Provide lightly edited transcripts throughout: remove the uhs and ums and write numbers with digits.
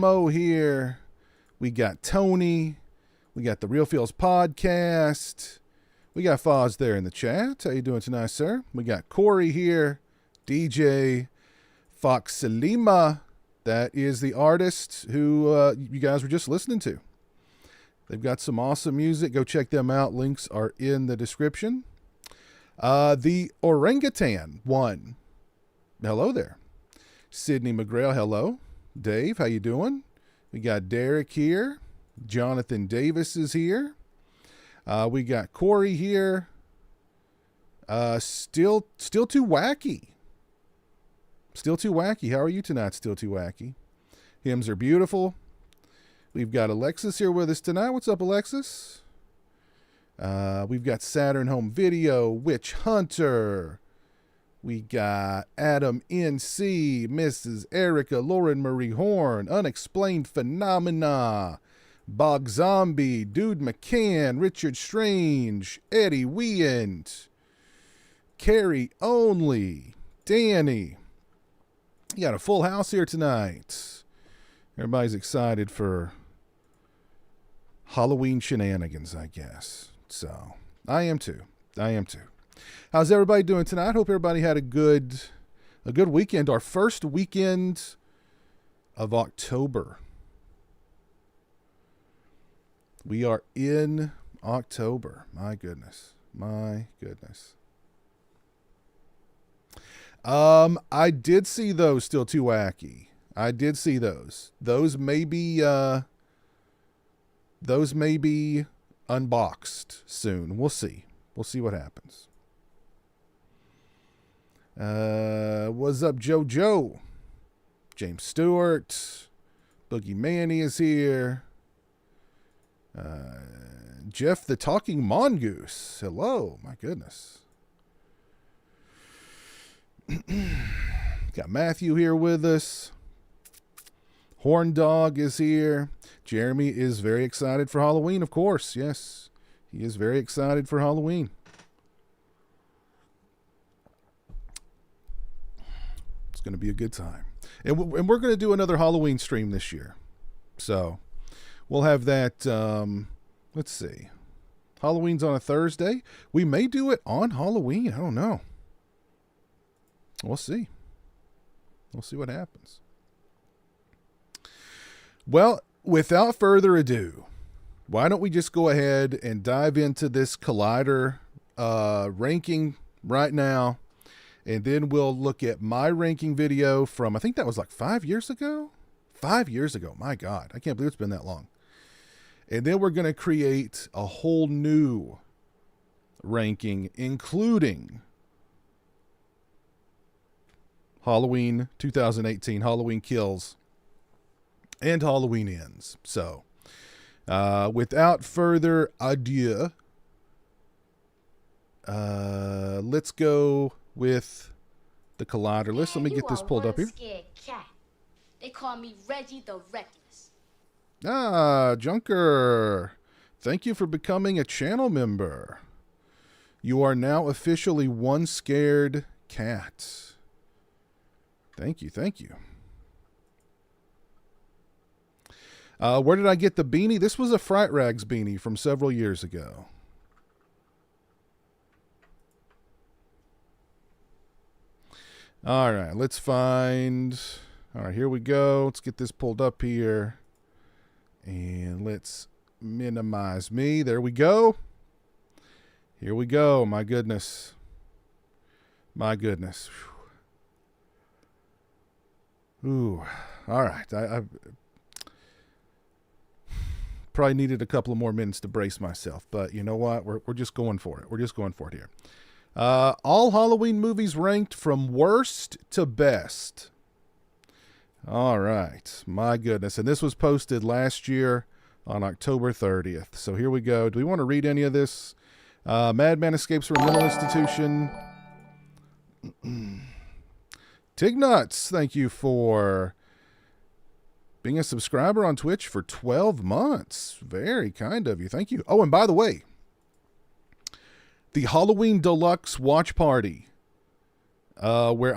Mo here. We got Tony. We got the Real Feels podcast. We got Foz there in the chat. How you doing tonight, sir? We got Corey here. DJ Föxx Salema. That is the artist who you guys were just listening to. They've got some awesome music. Go check them out. Links are in the description. The Orangutan one. Hello there. Sydney McGrail, hello. Dave, how you doing? We got Derek here. Jonathan Davis is here. We got Corey here. Still too wacky. Still too wacky. How are you tonight, Still Too Wacky? Hymns are beautiful. We've got Alexis here with us tonight. What's up, Alexis? We've got Saturn Home Video, Witch Hunter. We got Adam NC, Mrs. Erica, Lauren Marie Horn, Unexplained Phenomena, Bog Zombie, Dude McCann, Richard Strange, Eddie Weant, Carrie Only, Danny. You got a full house here tonight. Everybody's excited for Halloween shenanigans, I guess. So, I am too. How's everybody doing tonight? Hope everybody had a good weekend. Our first weekend of October. We are in October. My goodness. I did see those Still Too Wacky. I did see those. Those may be unboxed soon. We'll see. We'll see what happens. What's up, JoJo? James Stewart. Boogie Manny is here. Jeff the Talking Mongoose. Hello. My goodness. Got Matthew here with us. Horn Dog is here. Jeremy is very excited for Halloween, of course. Yes, he is very excited for Halloween. It's going to be a good time. And we're going to do another Halloween stream this year. So we'll have that. Let's see. Halloween's on a Thursday. We may do it on Halloween. I don't know. We'll see. We'll see what happens. Well, without further ado, why don't we just go ahead and dive into this Collider ranking right now, and then we'll look at my ranking video from, I think that was like 5 years ago? 5 years ago. My God, I can't believe it's been that long. And then we're going to create a whole new ranking, including Halloween 2018, Halloween Kills, and Halloween Ends. So, without further ado, let's go with the Collider list. Let me get this pulled up here. Cat. They call me Reggie the Reckless. Ah, Junker. Thank you for becoming a channel member. You are now officially one scared cat. Thank you. Where did I get the beanie? This was a Fright Rags beanie from several years ago. All right, let's find... All right, here we go. Let's get this pulled up here. And let's minimize me. There we go. Here we go. My goodness. Ooh, all right. I probably needed a couple of more minutes to brace myself, but you know what? We're just going for it. We're just going for it here. All Halloween movies ranked from worst to best. All right. My goodness. And this was posted last year on October 30th. So here we go. Do we want to read any of this? Madman escapes from a mental institution. Tignuts, thank you for being a subscriber on Twitch for 12 months. Very kind of you. Thank you. Oh, and by the way, the Halloween Deluxe watch party, where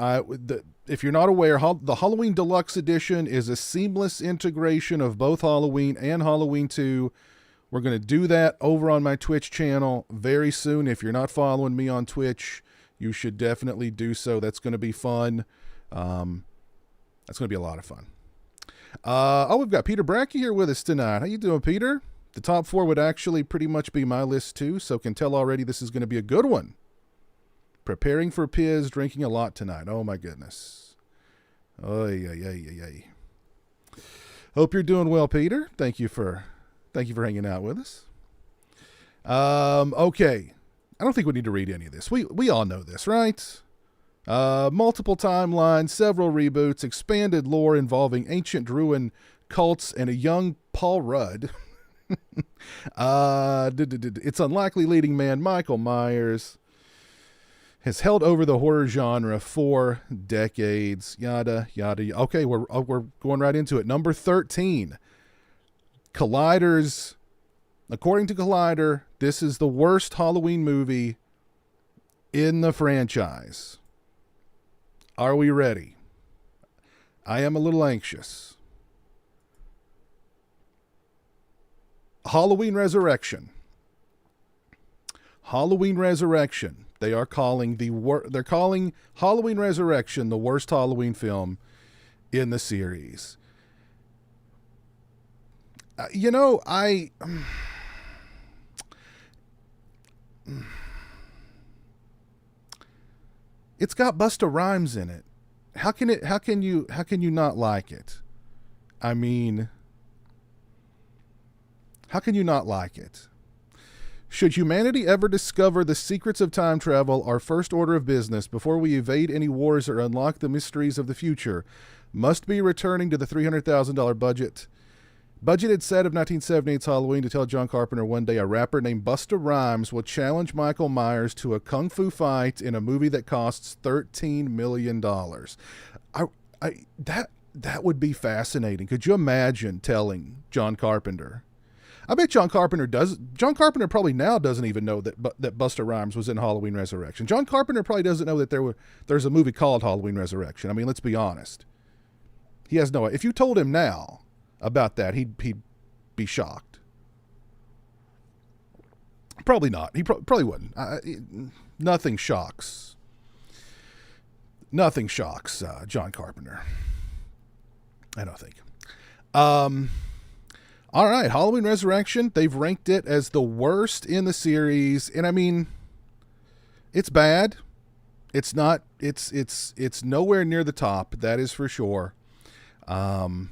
if you're not aware, the Halloween Deluxe Edition is a seamless integration of both Halloween and Halloween 2. We're going to do that over on my Twitch channel very soon. If you're not following me on Twitch, you should definitely do so. That's going to be fun. That's going to be a lot of fun. We've got Peter Brackey here with us tonight. How you doing, Peter? The top 4 would actually pretty much be my list too, so can tell already this is going to be a good one. Preparing for Piz, drinking a lot tonight. Oh my goodness. Oy, oy, oy, oy, oy. Hope you're doing well, Peter. Thank you for hanging out with us. Okay. I don't think we need to read any of this. We all know this, right? Multiple timelines, several reboots, expanded lore involving ancient Druid cults, and a young Paul Rudd. It's unlikely leading man Michael Myers has held over the horror genre for decades. Yada, yada. Okay, we're going right into it. Number 13. According to Collider, this is the worst Halloween movie in the franchise. Are we ready? I am a little anxious. Halloween Resurrection. They're calling Halloween Resurrection the worst Halloween film in the series. It's got Busta Rhymes in it. How can you not like it? I mean, how can you not like it? Should humanity ever discover the secrets of time travel, our first order of business, before we evade any wars or unlock the mysteries of the future, must be returning to the $300,000 budgeted set of 1978's Halloween to tell John Carpenter one day a rapper named Busta Rhymes will challenge Michael Myers to a kung fu fight in a movie that costs $13 million. That would be fascinating. Could you imagine telling John Carpenter? I bet John Carpenter probably now doesn't even know that Busta Rhymes was in Halloween Resurrection. John Carpenter probably doesn't know that there's a movie called Halloween Resurrection. I mean, let's be honest. He has no idea. If you told him now about that, he'd be shocked. Probably not. He probably wouldn't. Nothing shocks John Carpenter, I don't think. All right, Halloween Resurrection, they've ranked it as the worst in the series, and I mean, it's bad. It's not, it's nowhere near the top, that is for sure. I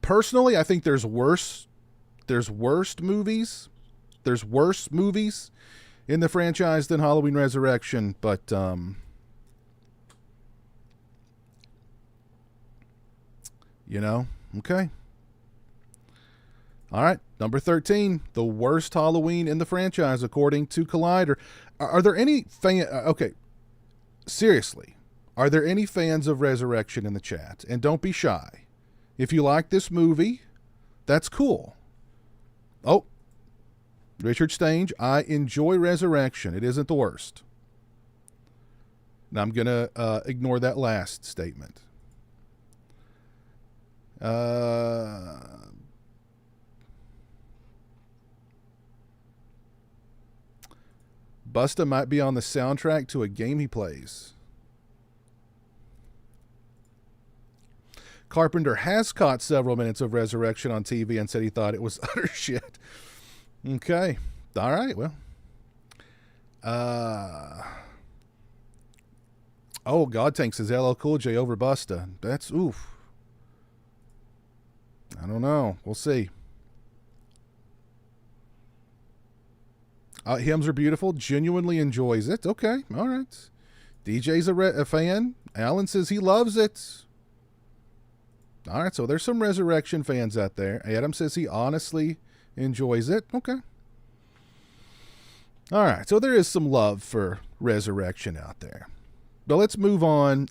personally, I think there's worse movies in the franchise than Halloween Resurrection, but okay. All right, number 13, the worst Halloween in the franchise according to Collider. Are there any seriously, are there any fans of Resurrection in the chat? And don't be shy. If you like this movie, that's cool. Oh, Richard Stange, I enjoy Resurrection. It isn't the worst. Now I'm going to ignore that last statement. Busta might be on the soundtrack to a game he plays. Carpenter has caught several minutes of Resurrection on TV and said he thought it was utter shit. Okay. All right. Well. God Tank says LL Cool J over Busta. That's oof. I don't know. We'll see. Hymns are beautiful. Genuinely enjoys it. Okay. All right. DJ's a fan. Alan says he loves it. All right. So there's some Resurrection fans out there. Adam says he honestly enjoys it. Okay. All right. So there is some love for Resurrection out there. But let's move on.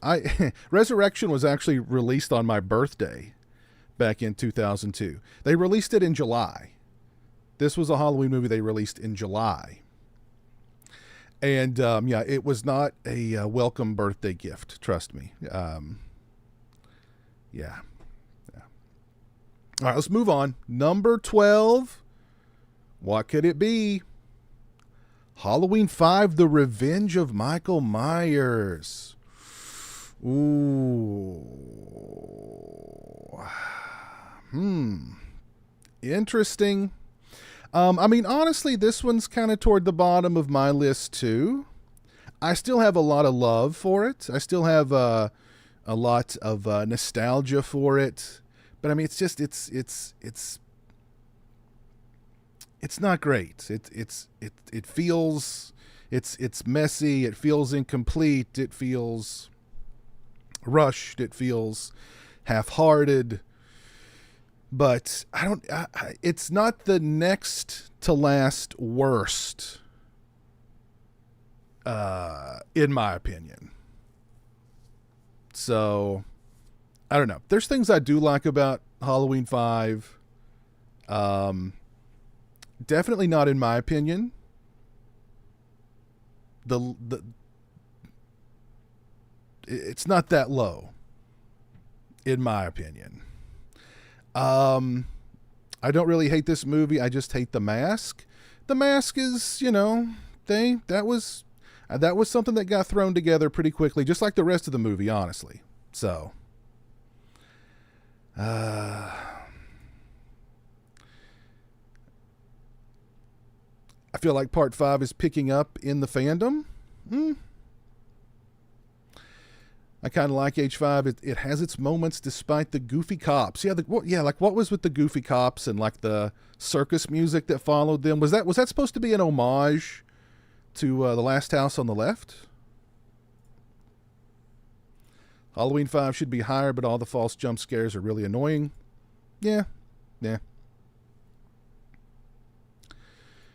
Resurrection was actually released on my birthday back in 2002. They released it in July. This was a Halloween movie they released in July. And, yeah, it was not a welcome birthday gift. Trust me. Yeah. All right, let's move on. Number 12. What could it be? Halloween 5, The Revenge of Michael Myers. Ooh. Interesting. I mean, honestly, this one's kind of toward the bottom of my list, too. I still have a lot of love for it. I still have a lot of nostalgia for it. But, I mean, it's just, it's not great. It feels, it's messy. It feels incomplete. It feels rushed. It feels half-hearted. But it's not the next to last worst, in my opinion. So, I don't know. There's things I do like about Halloween 5. Definitely not in my opinion. It's not that low, in my opinion. I don't really hate this movie. I just hate the mask. The mask is, that was something that got thrown together pretty quickly, just like the rest of the movie, honestly. So, I feel like part 5 is picking up in the fandom. I kind of like H5. It has its moments despite the goofy cops. Like what was with the goofy cops and like the circus music that followed them? Was that supposed to be an homage to The Last House on the Left? Halloween 5 should be higher, but all the false jump scares are really annoying. Yeah.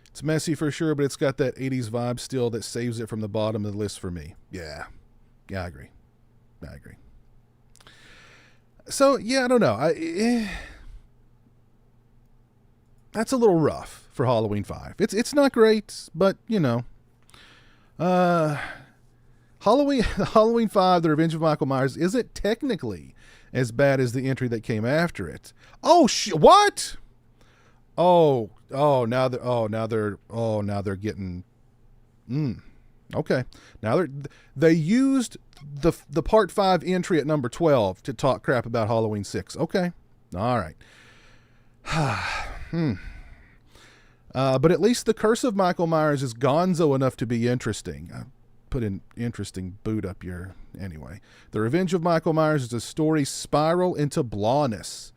It's messy for sure, but it's got that 80s vibe still that saves it from the bottom of the list for me. Yeah, I agree. So, yeah, I don't know. That's a little rough for Halloween 5. It's not great, but, Halloween 5, The Revenge of Michael Myers, isn't technically as bad as the entry that came after it. Oh, what? Now they're getting. Okay. Now they used the part 5 entry at number 12 to talk crap about Halloween 6. Okay. All right. But at least The Curse of Michael Myers is gonzo enough to be interesting. I put an interesting boot up your anyway. The Revenge of Michael Myers is a story spiral into blahness.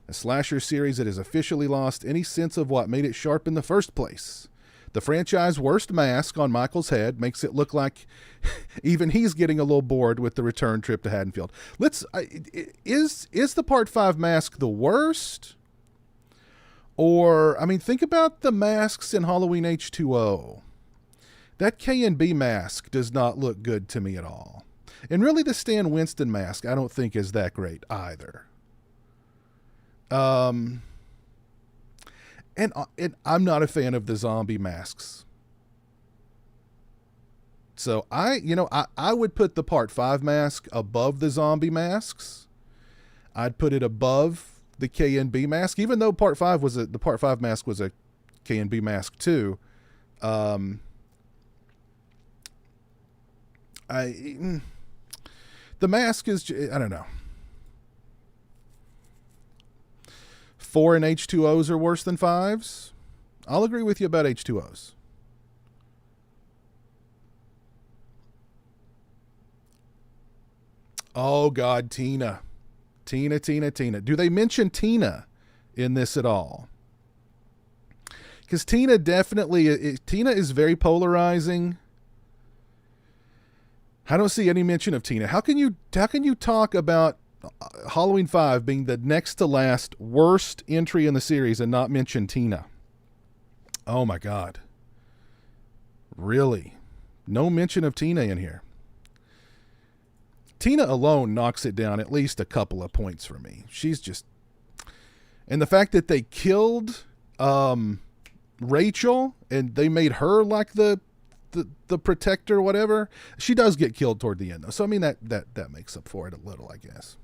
A slasher series that has officially lost any sense of what made it sharp in the first place. The franchise's worst mask on Michael's head makes it look like even he's getting a little bored with the return trip to Haddonfield. Is the part 5 mask the worst? Or, I mean, think about the masks in Halloween H2O. That K&B mask does not look good to me at all. And really the Stan Winston mask I don't think is that great either. And I'm not a fan of the zombie masks. So I would put the part 5 mask above the zombie masks. I'd put it above the K&B mask, even though the part 5 mask was a K&B mask too. The mask is, I don't know. 4 and H2Os are worse than 5s. I'll agree with you about H2Os. Oh, God, Tina. Tina. Do they mention Tina in this at all? Because Tina is very polarizing. I don't see any mention of Tina. How can you talk about Halloween 5 being the next to last worst entry in the series and not mention Tina? Oh my God. Really? No mention of Tina in here. Tina alone knocks it down at least a couple of points for me. She's just... And the fact that they killed Rachel, and they made her like the protector, whatever. She does get killed toward the end, though. So I mean that makes up for it a little, I guess.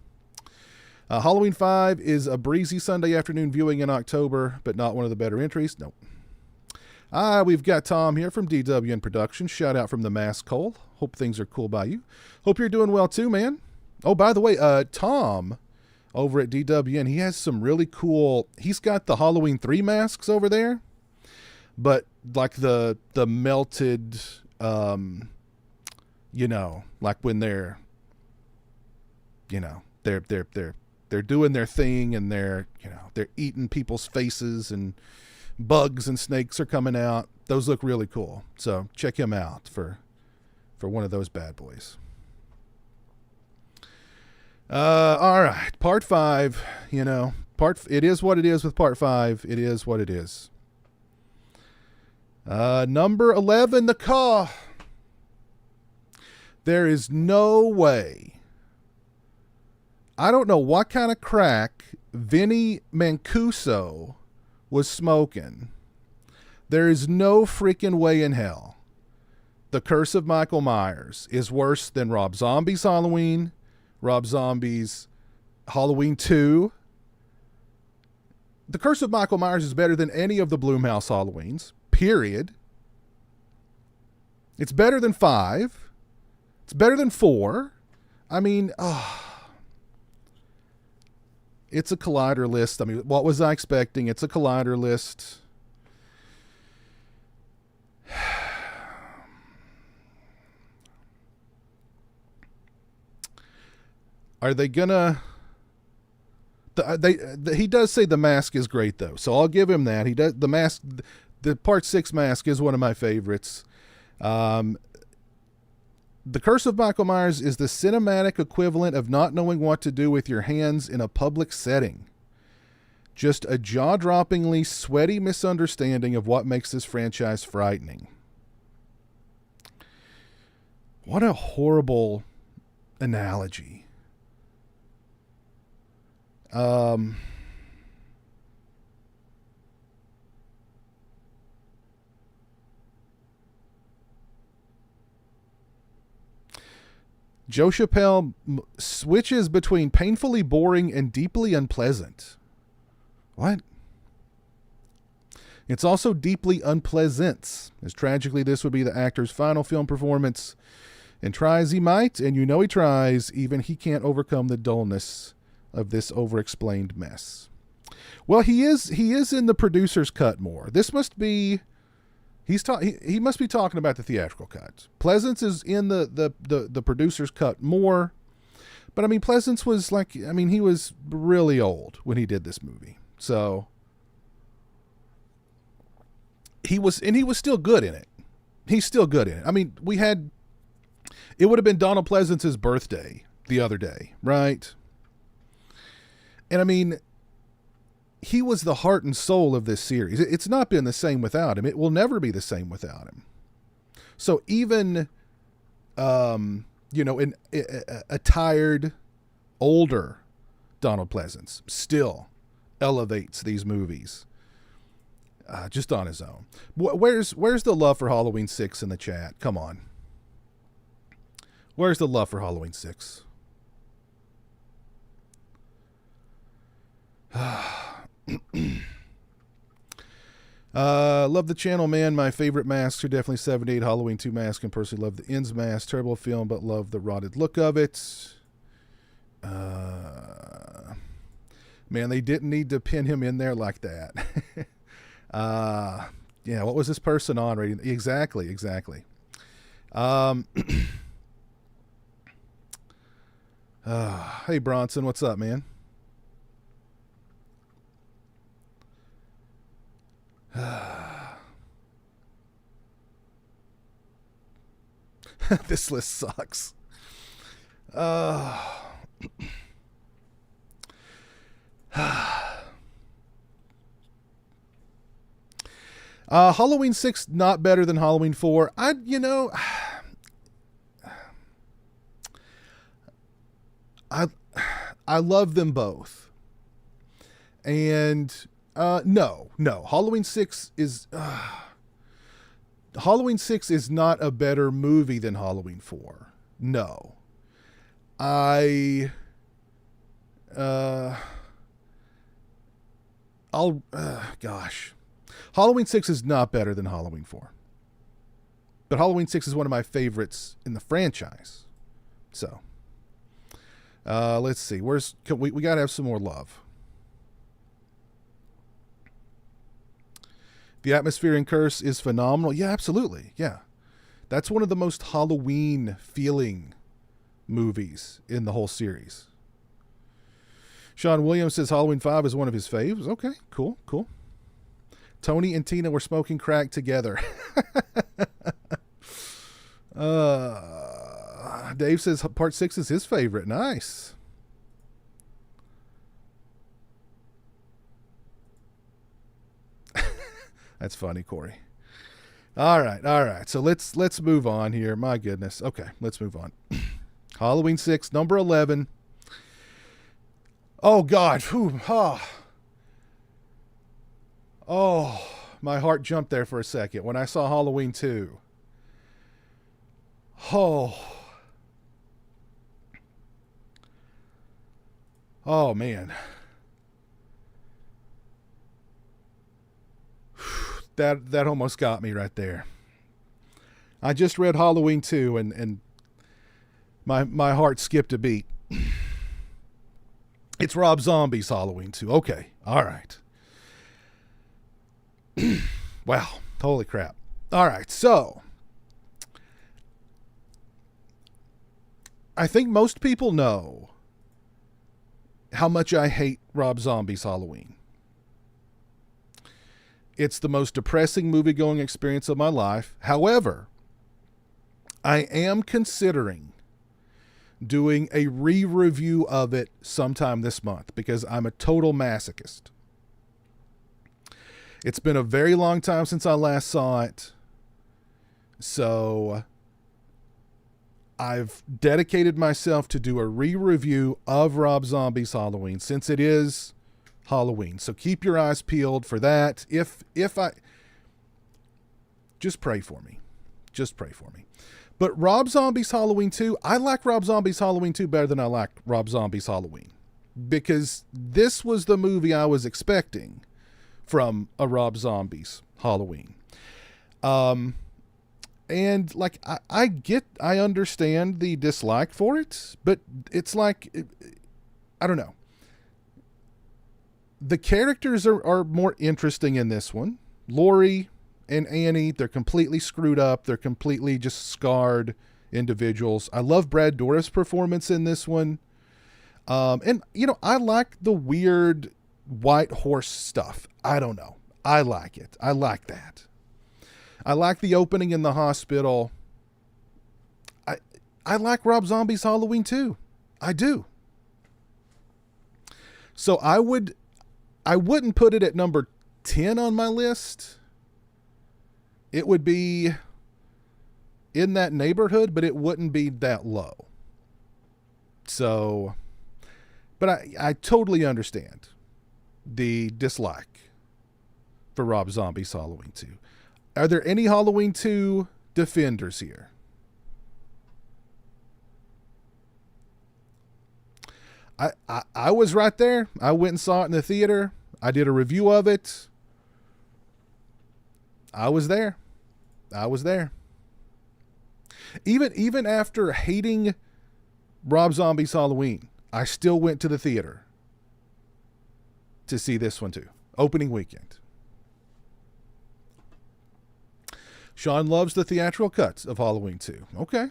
Halloween 5 is a breezy Sunday afternoon viewing in October, but not one of the better entries. Nope. We've got Tom here from DWN Productions. Shout out from the Mask Hole. Hope things are cool by you. Hope you're doing well too, man. Oh, by the way, Tom over at DWN, he has some really cool, he's got the Halloween 3 masks over there, but like the melted, you know, like when they're, you know, they're doing their thing and they're eating people's faces and bugs and snakes are coming out. Those look really cool. So check him out for one of those bad boys. All right. Part 5, you know, it is what it is with part 5. It is what it is. Number 11, the Caw. There is no way. I don't know what kind of crack Vinny Mancuso was smoking. There is no freaking way in hell The Curse of Michael Myers is worse than Rob Zombie's Halloween, Rob Zombie's Halloween 2. The Curse of Michael Myers is better than any of the Blumhouse Halloweens, period. It's better than 5. It's better than 4. I mean, it's a collider list. I mean, what was I expecting? It's a collider list. Are they gonna... he does say the mask is great, though, so I'll give him that. He does. The mask, the Part 6 mask is one of my favorites. The Curse of Michael Myers is the cinematic equivalent of not knowing what to do with your hands in a public setting. Just a jaw-droppingly sweaty misunderstanding of what makes this franchise frightening. What a horrible analogy. Joe Chappelle switches between painfully boring and deeply unpleasant. What? It's also deeply unpleasant, as tragically this would be the actor's final film performance. And try as he might, and you know he tries, even he can't overcome the dullness of this over-explained mess. Well, he is in the producer's cut more. This must be... He must be talking about the theatrical cut. Pleasance is in the producer's cut more. But I mean, Pleasance was like, I mean, he was really old when he did this movie. So he was still good in it. He's still good in it. I mean, it would have been Donald Pleasance's birthday the other day, right? And I mean, he was the heart and soul of this series. It's not been the same without him. It will never be the same without him. So even, a tired, older Donald Pleasance still elevates these movies just on his own. Where's the love for Halloween 6 in the chat? Come on. Where's the love for Halloween 6? Love the channel, man. My favorite masks are definitely 78 Halloween 2 mask, and personally love the Ends mask. Terrible film, but love the rotted look of it. Man, they didn't need to pin him in there like that. Yeah, what was this person on rating? Exactly. Hey Bronson, what's up, man? This list sucks. Halloween 6 not better than Halloween 4. I love them both. And No. Halloween 6 is Halloween 6 is not a better movie than Halloween 4. No. Gosh. Halloween 6 is not better than Halloween 4. But Halloween 6 is one of my favorites in the franchise. So, let's see. We got to have some more love. The atmosphere in Curse is phenomenal. Yeah, absolutely. Yeah. That's one of the most Halloween feeling movies in the whole series. Sean Williams says Halloween 5 is one of his faves. Okay, cool. Tony and Tina were smoking crack together. Dave says part 6 is his favorite. Nice. That's funny, Corey. All right. So let's move on here. My goodness. Okay, let's move on. Halloween 6, number 11. Oh God. Whew. Oh, my heart jumped there for a second when I saw Halloween 2. Oh man. That almost got me right there. I just read Halloween 2 and my heart skipped a beat. It's Rob Zombie's Halloween 2. Okay. All right. Wow. Holy crap. All right. So I think most people know how much I hate Rob Zombie's Halloween. It's the most depressing movie-going experience of my life. However, I am considering doing a re-review of it sometime this month because I'm a total masochist. It's been a very long time since I last saw it. So I've dedicated myself to do a re-review of Rob Zombie's Halloween since it is Halloween. So keep your eyes peeled for that. If I just pray for me. But Rob Zombie's Halloween 2, I like Rob Zombie's Halloween 2 better than I like Rob Zombie's Halloween. Because this was the movie I was expecting from a Rob Zombie's Halloween. And like I understand the dislike for it, but it's like, I don't know. The characters are more interesting in this one. Laurie and Annie, they're completely screwed up. They're completely just scarred individuals. I love Brad Dourif's performance in this one. And, I like the weird white horse stuff. I don't know. I like it. I like that. I like the opening in the hospital. I like Rob Zombie's Halloween too. I do. So I wouldn't put it at number 10 on my list. It would be in that neighborhood, but it wouldn't be that low. So, but I totally understand the dislike for Rob Zombie's Halloween 2. Are there any Halloween 2 defenders here? I was right there. I went and saw it in the theater. I did a review of it. I was there. Even after hating Rob Zombie's Halloween, I still went to the theater to see this one too. Opening weekend. Sean loves the theatrical cuts of Halloween 2. Okay.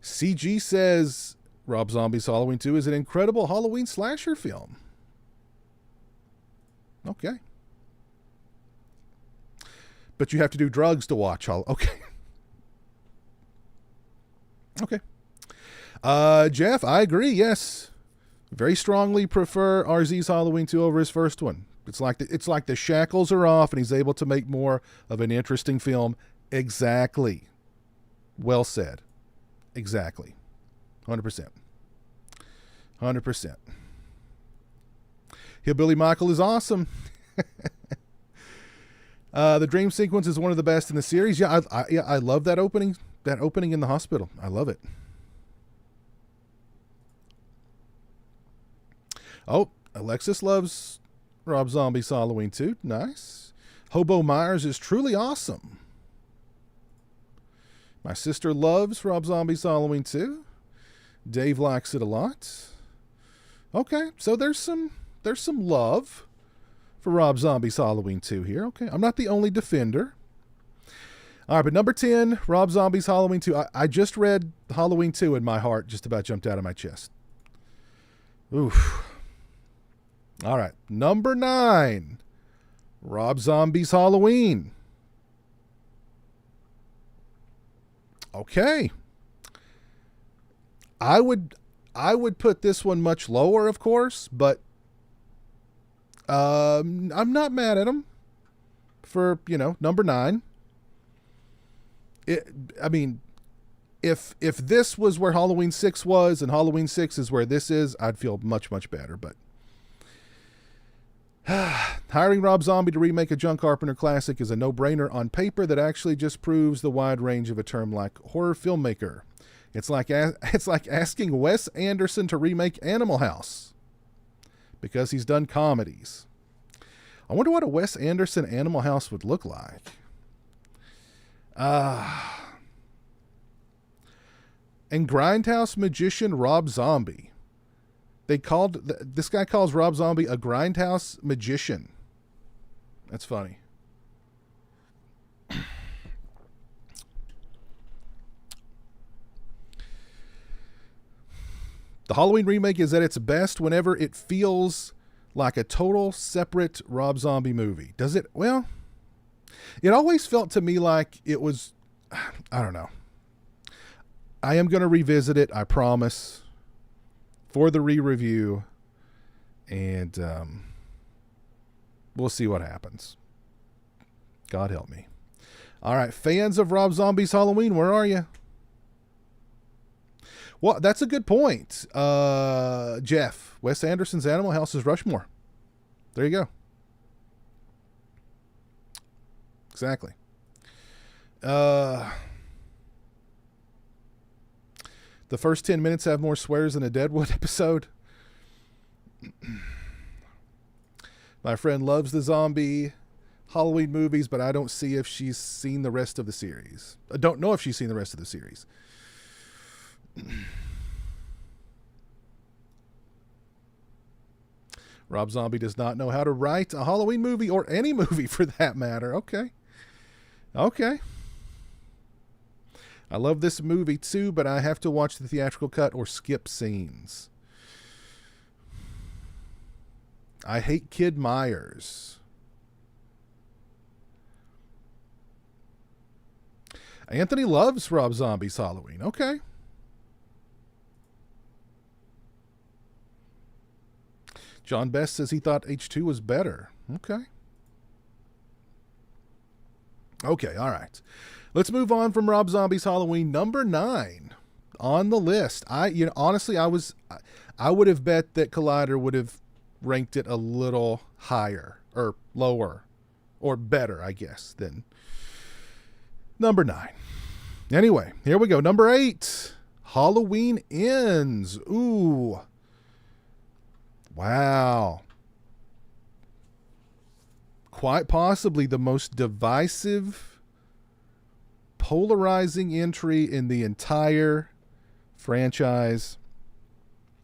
CG says Rob Zombie's Halloween 2 is an incredible Halloween slasher film. Okay. But you have to do drugs to watch Okay. Okay. Jeff, I agree. Yes. Very strongly prefer RZ's Halloween 2 over his first one. It's like the shackles are off and he's able to make more of an interesting film. Exactly. Well said. Exactly. 100%. Hillbilly Michael is awesome. The dream sequence is one of the best in the series. Yeah, I love that opening. That opening in the hospital. I love it. Oh, Alexis loves Rob Zombie's Halloween 2. Nice. Hobo Myers is truly awesome. My sister loves Rob Zombie's Halloween 2. Dave likes it a lot. Okay, so there's some love for Rob Zombie's Halloween 2 here. Okay, I'm not the only defender. All right, but number 10, Rob Zombie's Halloween 2. I just read Halloween 2 and my heart just about jumped out of my chest. Oof. All right, number 9, Rob Zombie's Halloween. Okay. I would put this one much lower, of course, but I'm not mad at him for, number 9. I mean, if this was where Halloween 6 was and Halloween 6 is where this is, I'd feel much, much better. But hiring Rob Zombie to remake a John Carpenter classic is a no-brainer on paper that actually just proves the wide range of a term like horror filmmaker. It's like asking Wes Anderson to remake Animal House because he's done comedies. I wonder what a Wes Anderson Animal House would look like. And Grindhouse magician Rob Zombie. This guy calls Rob Zombie a Grindhouse magician. That's funny. The Halloween remake is at its best whenever it feels like a total separate Rob Zombie movie. Does it? Well, it always felt to me like it was, I don't know. I am going to revisit it, I promise, for the re-review, and we'll see what happens. God help me. All right, fans of Rob Zombie's Halloween, where are you? Well, that's a good point. Jeff, Wes Anderson's Animal House is Rushmore. There you go. Exactly. The first 10 minutes have more swears than a Deadwood episode. My friend loves the zombie Halloween movies, but I don't see if she's seen the rest of the series. I don't know if she's seen the rest of the series. Rob Zombie does not know how to write a Halloween movie or any movie for that matter. Okay. I love this movie too, but I have to watch the theatrical cut or skip scenes. I hate Kid Myers. Anthony loves Rob Zombie's Halloween. Okay. John Best says he thought H2 was better. Okay. All right. Let's move on from Rob Zombie's Halloween. Number 9 on the list. Honestly, I would have bet that Collider would have ranked it a little higher or lower or better, I guess, than number 9. Anyway, here we go. Number 8, Halloween Ends. Ooh. Wow. Quite possibly the most divisive, polarizing entry in the entire franchise.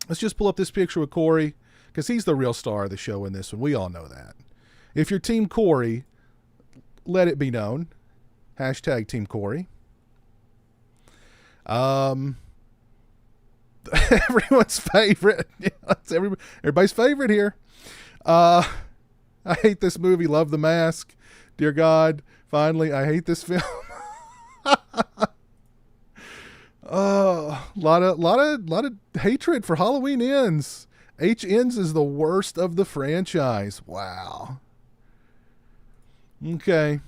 Let's just pull up this picture with Corey, because he's the real star of the show in this one. We all know that. If you're Team Corey, let it be known. Hashtag Team Corey. Everyone's favorite. It's everybody's favorite here. I hate this movie. Love the Mask. Dear God, finally, I hate this film. Lot of hatred for Halloween Ends. H Ends is the worst of the franchise. Wow. Okay.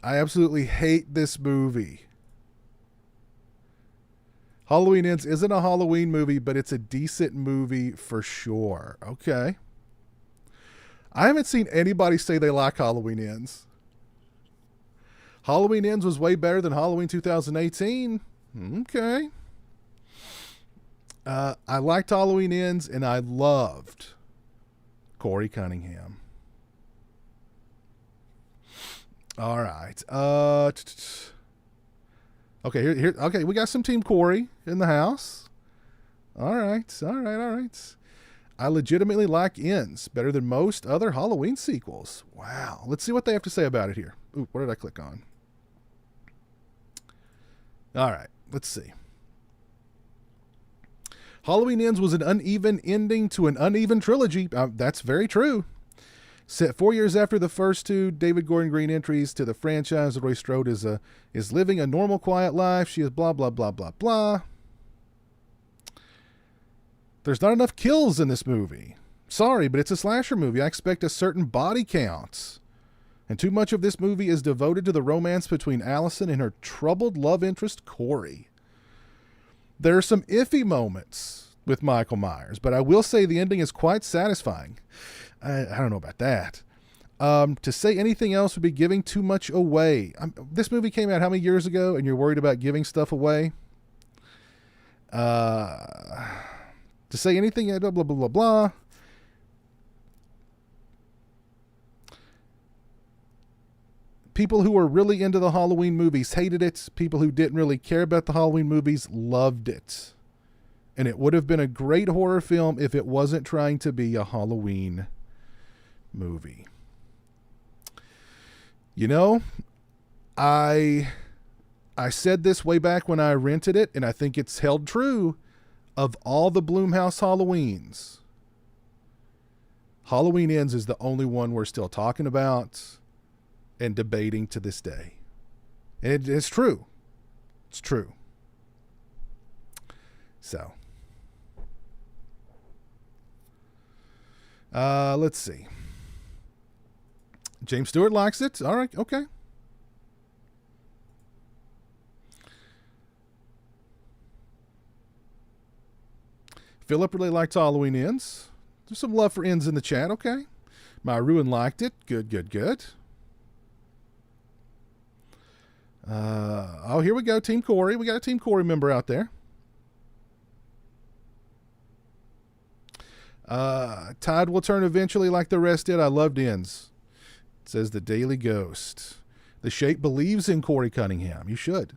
I absolutely hate this movie. Halloween Ends isn't a Halloween movie, but it's a decent movie for sure. Okay. I haven't seen anybody say they like Halloween Ends. Halloween Ends was way better than Halloween 2018. Okay. I liked Halloween Ends, and I loved Corey Cunningham. All right. Okay, here. Okay, we got some Team Corey in the house. All right. I legitimately like Ends better than most other Halloween sequels. Wow. Let's see what they have to say about it here. Ooh, what did I click on? All right, let's see. Halloween Ends was an uneven ending to an uneven trilogy. That's very true. Set 4 years after the first two David Gordon Green entries to the franchise, Roy Strode is living a normal, quiet life. She is blah, blah, blah, blah, blah. There's not enough kills in this movie. Sorry, but it's a slasher movie. I expect a certain body count. And too much of this movie is devoted to the romance between Allison and her troubled love interest, Corey. There are some iffy moments with Michael Myers, but I will say the ending is quite satisfying. I don't know about that. To say anything else would be giving too much away. This movie came out how many years ago, and you're worried about giving stuff away? To say anything, blah, blah, blah, blah, blah. People who were really into the Halloween movies hated it. People who didn't really care about the Halloween movies loved it. And it would have been a great horror film if it wasn't trying to be a Halloween movie. You know, I said this way back when I rented it, and I think it's held true. Of all the Blumhouse Halloweens, Halloween Ends is the only one we're still talking about and debating to this day. And it's true. It's true. So, let's see. James Stewart likes it. All right. Okay. Philip really liked Halloween Ends. There's some love for Ends in the chat. Okay. My Ruin liked it. Good. Oh, here we go. Team Corey. We got a Team Corey member out there. Tide will turn eventually like the rest did. I loved Ends. It says the Daily Ghost. The Shape believes in Corey Cunningham. You should.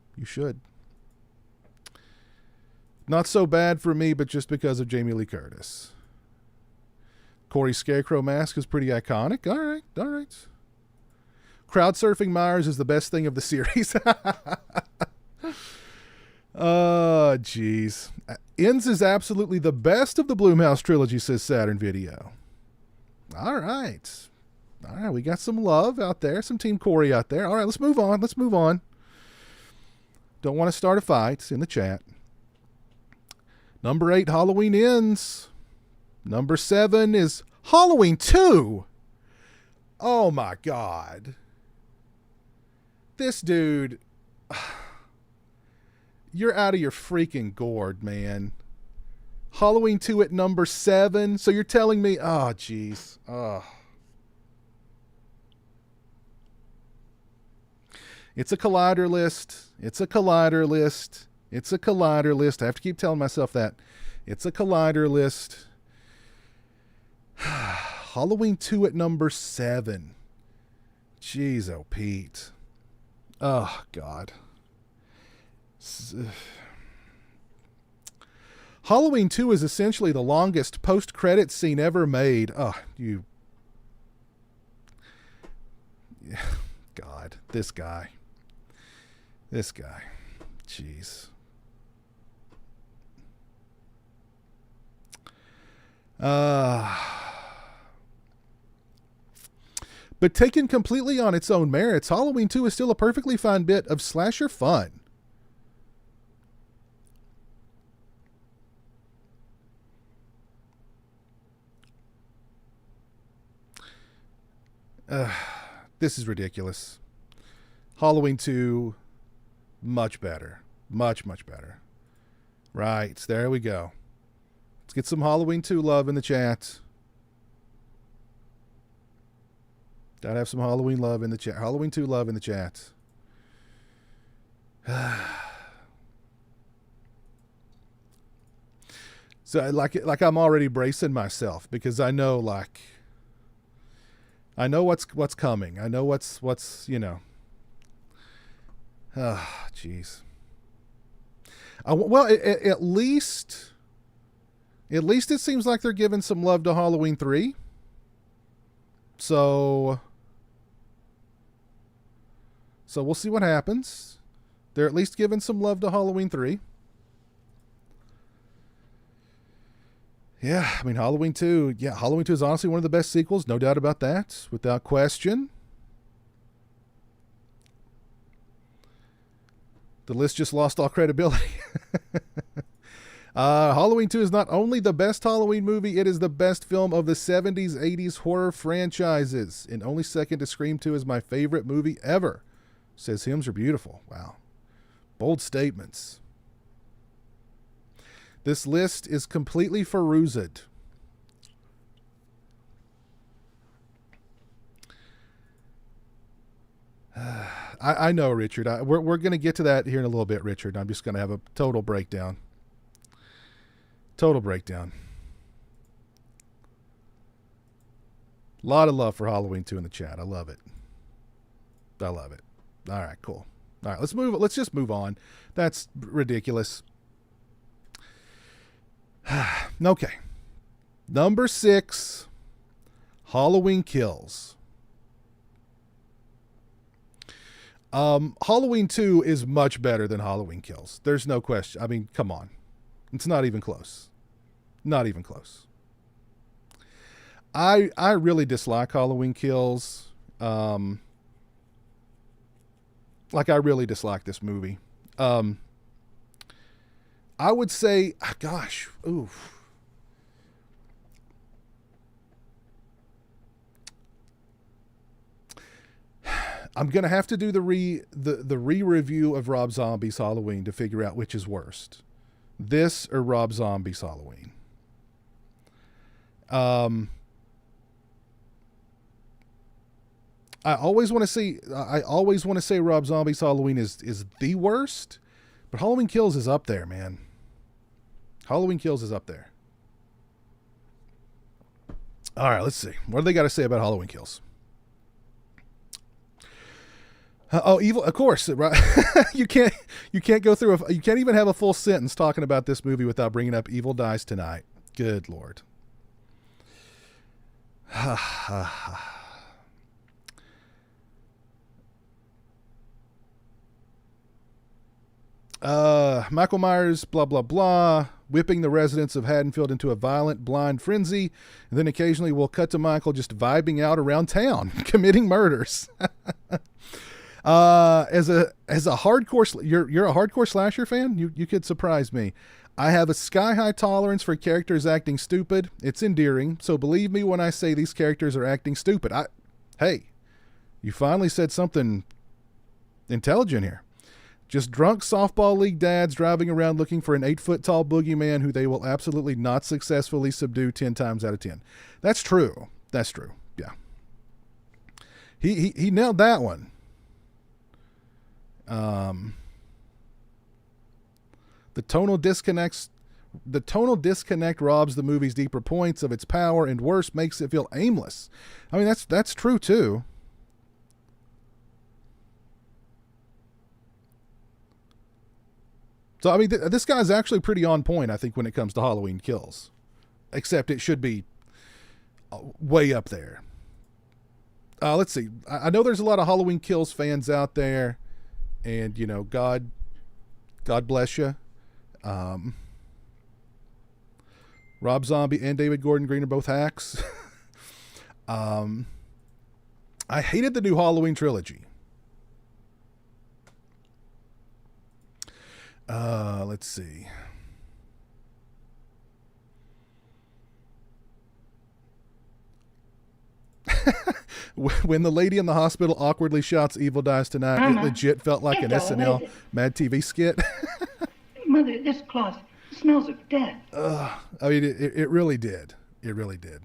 Not so bad for me, but just because of Jamie Lee Curtis. Corey's scarecrow mask is pretty iconic. All right. Crowd surfing Myers is the best thing of the series. Oh, jeez. Ends is absolutely the best of the Blumhouse trilogy, says Saturn Video. All right. We got some love out there, some Team Corey out there. All right, let's move on. Don't want to start a fight in the chat. Number 8, Halloween Ends. Number 7 is Halloween 2. Oh my God. This dude, you're out of your freaking gourd, man. Halloween 2 at number 7. So you're telling me, oh, jeez. Oh. It's a collider list. I have to keep telling myself that. It's a collider list. Halloween 2 at number 7. Jeez, oh, Pete. Oh, God. Halloween 2 is essentially the longest post-credit scene ever made. Oh, you... God, this guy. Jeez. But taken completely on its own merits, Halloween 2 is still a perfectly fine bit of slasher fun. This is ridiculous. Halloween 2, much better. Much better. Right, there we go. Let's get some Halloween 2 love in the chat. Gotta have some Halloween love in the chat. Halloween 2 love in the chat. So like I'm already bracing myself because I know what's coming. I know what's you know. Ah, jeez. Well, at least it seems like they're giving some love to Halloween 3. So we'll see what happens. They're at least giving some love to Halloween 3. Yeah, I mean, Halloween 2. Yeah, Halloween 2 is honestly one of the best sequels. No doubt about that. Without question. The list just lost all credibility. Halloween 2 is not only the best Halloween movie, it is the best film of the 70s, 80s horror franchises. And only second to Scream 2 is my favorite movie ever. Says hymns are beautiful. Wow. Bold statements. This list is completely perused. I know, Richard. We're going to get to that here in a little bit, Richard. I'm just going to have a total breakdown. Total breakdown. A lot of love for Halloween 2 in the chat. I love it. I love it. All right, cool. All right, let's just move on. That's ridiculous. Okay. Number 6, Halloween Kills. Halloween 2 is much better than Halloween Kills. There's no question. I mean, come on. It's not even close. Not even close. I really dislike Halloween Kills. I really dislike this movie. I would say, gosh, oof. I'm gonna have to do the re-review of Rob Zombie's Halloween to figure out which is worst, this or Rob Zombie's Halloween. I always want to say Rob Zombie's Halloween is the worst, but Halloween Kills is up there, man. Halloween Kills is up there. All right, let's see. What do they got to say about Halloween Kills? Evil, of course, right? you can't go through you can't even have a full sentence talking about this movie without bringing up Evil Dies Tonight. Good Lord. Michael Myers, blah, blah, blah, whipping the residents of Haddonfield into a violent, blind frenzy. And then occasionally we'll cut to Michael just vibing out around town, committing murders. As a hardcore, you're a hardcore slasher fan? You could surprise me. I have a sky-high tolerance for characters acting stupid. It's endearing, so believe me when I say these characters are acting stupid. Hey, you finally said something intelligent here. Just drunk softball league dads driving around looking for an 8-foot-tall boogeyman who they will absolutely not successfully subdue 10 times out of 10. That's true. That's true. Yeah. He nailed that one. The tonal disconnect robs the movie's deeper points of its power, and worse, makes it feel aimless. I mean, that's true too. So, I mean, this guy's actually pretty on point, I think, when it comes to Halloween Kills. Except it should be way up there. Let's see. I know there's a lot of Halloween Kills fans out there. And, you know, God bless you. Rob Zombie and David Gordon Green are both hacks. I hated the new Halloween trilogy. Let's see. When the lady in the hospital awkwardly shouts "Evil Dies Tonight," it legit felt like an SNL Mad TV skit. Mother, this cloth smells of death. I mean, it really did. It really did.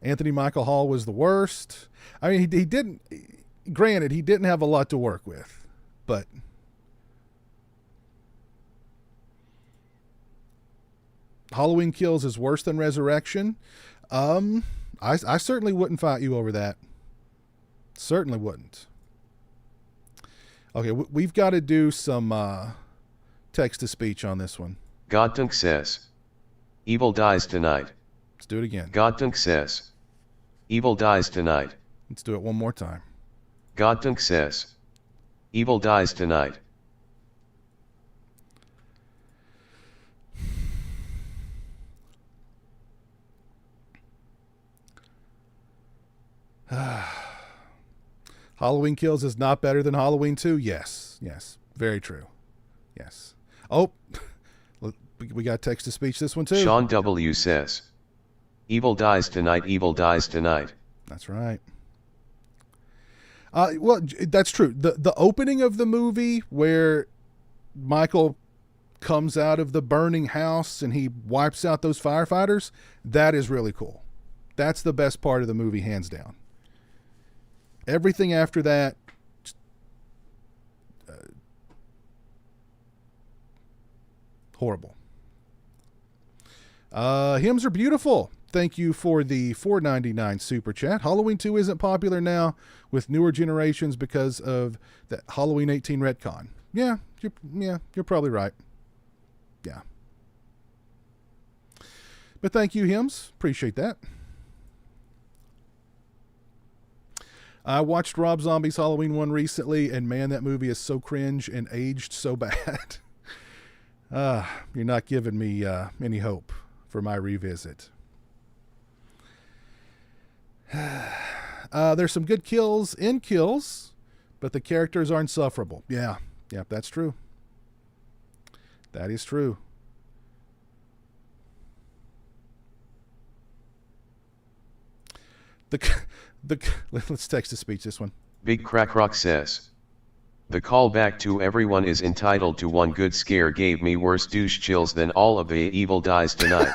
Anthony Michael Hall was the worst. I mean, he didn't. Granted, he didn't have a lot to work with, but Halloween Kills is worse than Resurrection. I certainly wouldn't fight you over that. Certainly wouldn't. Okay, we've got to do some text-to-speech on this one. Godtunk says, "Evil dies tonight." Let's do it again. Godtunk says, "Evil dies tonight." Let's do it one more time. Godtunk says, "Evil dies tonight." Halloween Kills is not better than Halloween 2? Yes. Yes. Very true. Yes. Oh, we got text-to-speech this one too. Sean W. says, "Evil dies tonight, evil dies tonight." That's right. Well, that's true. The opening of the movie where Michael comes out of the burning house and he wipes out those firefighters, that is really cool. That's the best part of the movie, hands down. Everything after that, horrible. Hymns are beautiful. Thank you for the $4.99 super chat. Halloween 2 isn't popular now with newer generations because of the Halloween 18 retcon. Yeah, you're probably right. Yeah. But thank you, Hymns. Appreciate that. I watched Rob Zombie's Halloween 1 recently, and man, that movie is so cringe and aged so bad. You're not giving me any hope for my revisit. There's some good kills in Kills, but the characters are insufferable. Yeah, that's true. That is true. Let's text-to-speech this one. Big Crack Rock says, "The callback to everyone is entitled to one good scare gave me worse douche chills than all of the evil dies tonight."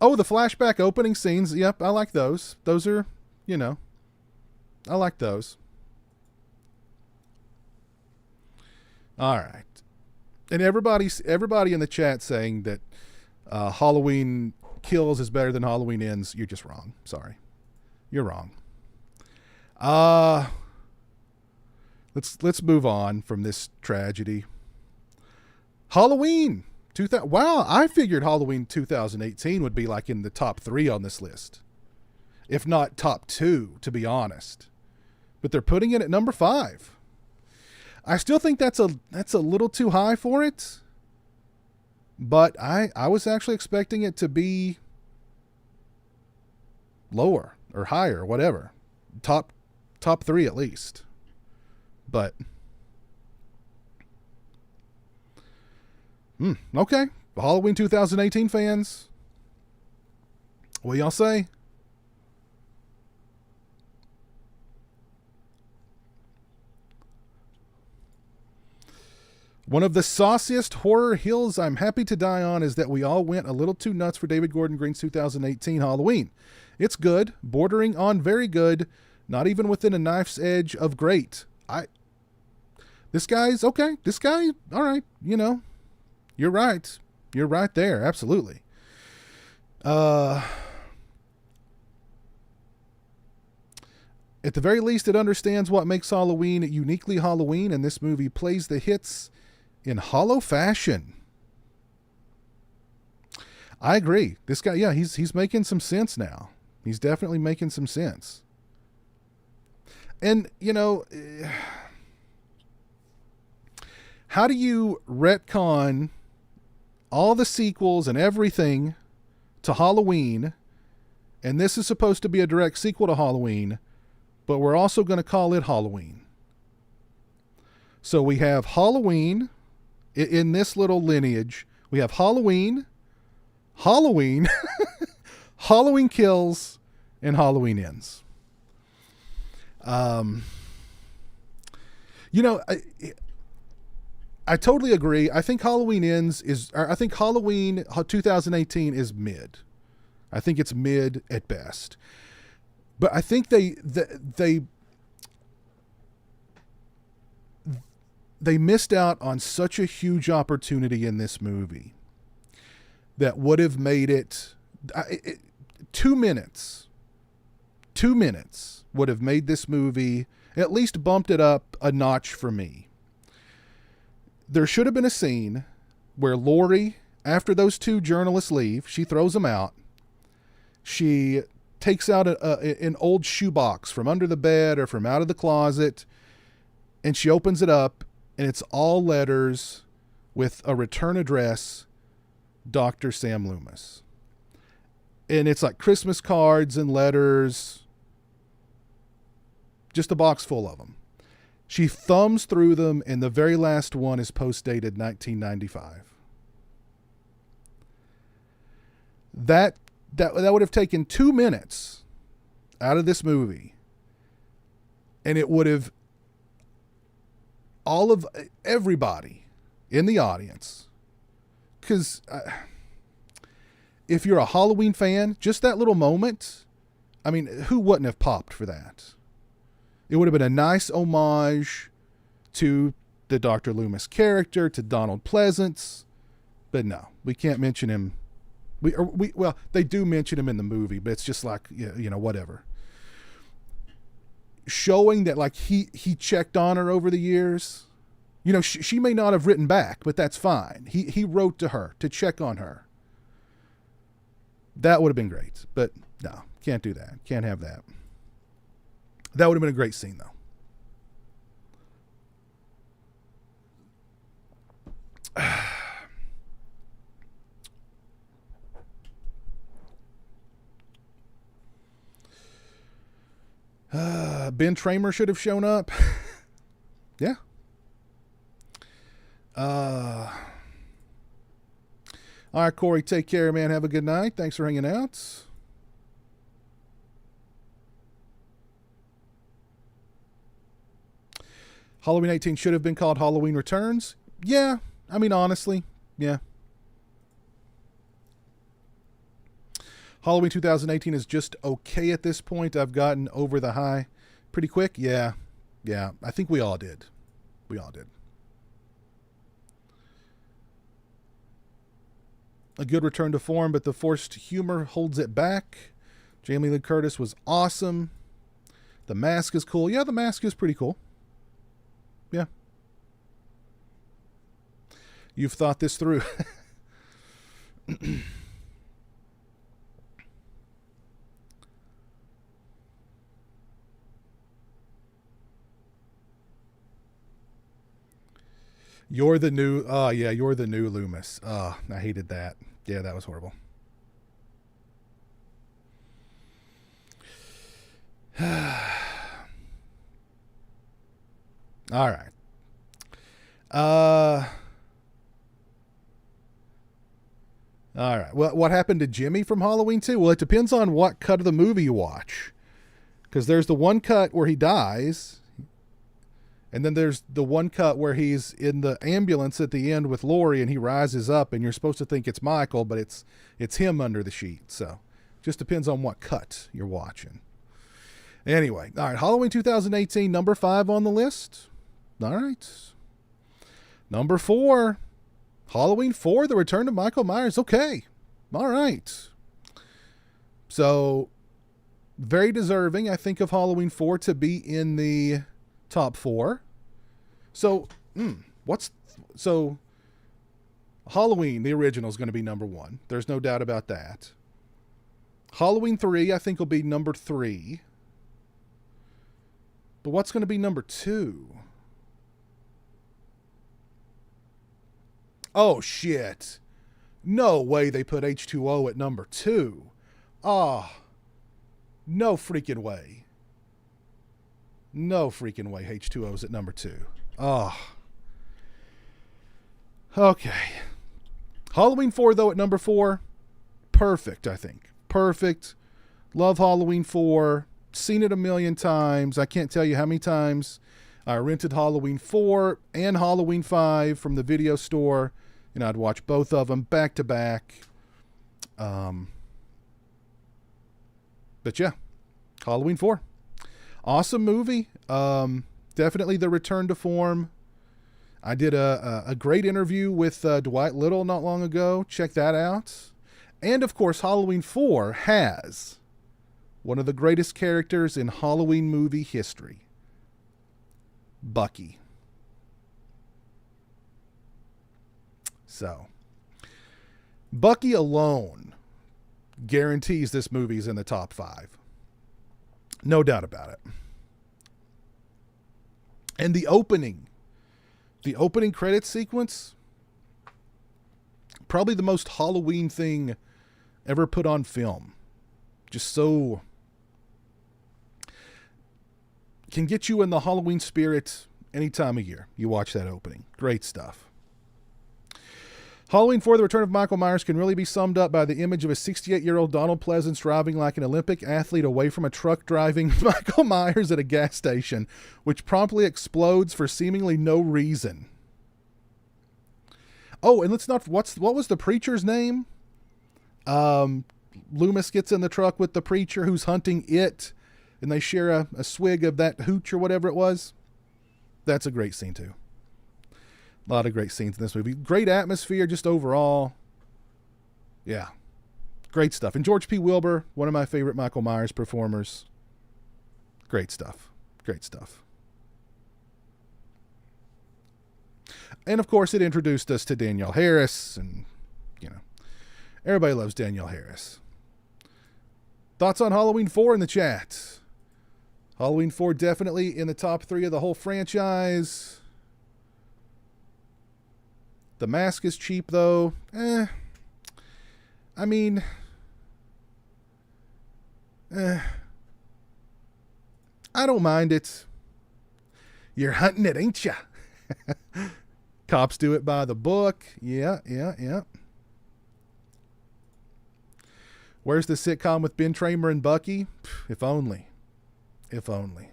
Oh, the flashback opening scenes. Yep, I like those. Those are, I like those. All right. And everybody in the chat saying that Halloween Kills is better than Halloween Ends. You're just wrong. Sorry. You're wrong. Let's move on from this tragedy. Halloween 2000. Wow, I figured Halloween 2018 would be like in the top 3 on this list, if not top 2, to be honest. But they're putting it at number 5. I still think that's a little too high for it. But I was actually expecting it to be lower or higher, whatever. Top 3 at least. But okay. Halloween 2018 fans, what y'all say? One of the sauciest horror hills I'm happy to die on is that we all went a little too nuts for David Gordon Green's 2018 Halloween. It's good, bordering on very good, not even within a knife's edge of great. This guy's okay. This guy, all right, you're right. You're right there, absolutely. At the very least, it understands what makes Halloween uniquely Halloween, and this movie plays the hits in hollow fashion. I agree. This guy, yeah, he's making some sense now. He's definitely making some sense. And, how do you retcon all the sequels and everything to Halloween, and this is supposed to be a direct sequel to Halloween, but we're also going to call it Halloween? So we have Halloween in this little lineage. We have Halloween, Halloween Kills, and Halloween Ends. I totally agree. I think Halloween I think Halloween 2018 is mid. I think it's mid at best. But I think they missed out on such a huge opportunity in this movie that would have made it 2 minutes. 2 minutes would have made this movie, at least bumped it up a notch for me. There should have been a scene where Laurie, after those two journalists leave, she throws them out. She takes out an old shoebox from under the bed or from out of the closet, and she opens it up, and it's all letters with a return address, Dr. Sam Loomis. And it's like Christmas cards and letters, just a box full of them. She thumbs through them, and the very last one is post-dated 1995. That would have taken 2 minutes out of this movie, and it would have all of everybody in the audience, because if you're a Halloween fan, just that little moment, I mean, who wouldn't have popped for that? It would have been a nice homage to the Dr. Loomis character, to Donald Pleasance, but no, we can't mention him. Well, they do mention him in the movie, but it's just like, whatever. Showing that, like, he checked on her over the years. She may not have written back, but that's fine. He wrote to her to check on her. That would have been great, but no, can't do that. Can't have that. That would have been a great scene, though. Ben Tramer should have shown up. Yeah. All right, Corey, take care, man. Have a good night. Thanks for hanging out. Halloween 18 should have been called Halloween Returns. Yeah. I mean, honestly, yeah. Halloween 2018 is just okay at this point. I've gotten over the high pretty quick. Yeah. Yeah. I think we all did. We all did. A good return to form, but the forced humor holds it back. Jamie Lee Curtis was awesome. The mask is cool. Yeah, the mask is pretty cool. Yeah. You've thought this through. You're the new Loomis. I hated that. Yeah, that was horrible. All right. All right. Well, what happened to Jimmy from Halloween 2? Well, it depends on what cut of the movie you watch. Because there's the one cut where he dies, and then there's the one cut where he's in the ambulance at the end with Laurie, and he rises up, and you're supposed to think it's Michael, but it's him under the sheet. So just depends on what cut you're watching. Anyway, all right, Halloween 2018, number 5 on the list. All right. Number 4, Halloween 4, The Return of Michael Myers. Okay. All right. So very deserving, I think, of Halloween 4 to be in the top 4. So, Halloween, the original, is going to be number 1. There's no doubt about that. Halloween 3, I think, will be number 3. But what's going to be number 2? Oh, shit. No way they put H2O at number 2. Ah. No freaking way. No freaking way H2O's at number 2. Oh. Okay. Halloween 4, though, at number 4. Perfect, I think. Perfect. Love Halloween 4. Seen it a million times. I can't tell you how many times I rented Halloween 4 and Halloween 5 from the video store, and I'd watch both of them back to back. But yeah, Halloween 4. Awesome movie. Definitely the return to form. I did a great interview with Dwight Little not long ago. Check that out. And of course, Halloween 4 has one of the greatest characters in Halloween movie history, Bucky. So, Bucky alone guarantees this movie's in the top 5. No doubt about it. And the opening credits sequence, probably the most Halloween thing ever put on film. Just so can get you in the Halloween spirit any time of year you watch that opening. Great stuff. Halloween 4, The Return of Michael Myers, can really be summed up by the image of a 68-year-old Donald Pleasance driving like an Olympic athlete away from a truck driving Michael Myers at a gas station, which promptly explodes for seemingly no reason. Oh, and let's not... what was the preacher's name? Loomis gets in the truck with the preacher who's hunting it, and they share a swig of that hooch or whatever it was. That's a great scene, too. A lot of great scenes in this movie. Great atmosphere, just overall. Yeah. Great stuff. And George P. Wilbur, one of my favorite Michael Myers performers. Great stuff. Great stuff. And, of course, it introduced us to Danielle Harris. And, everybody loves Danielle Harris. Thoughts on Halloween 4 in the chat? Halloween 4 definitely in the top 3 of the whole franchise. The mask is cheap, though. I don't mind it. You're hunting it, ain't ya? Cops do it by the book. Yeah. Where's the sitcom with Ben Tramer and Bucky? If only. If only.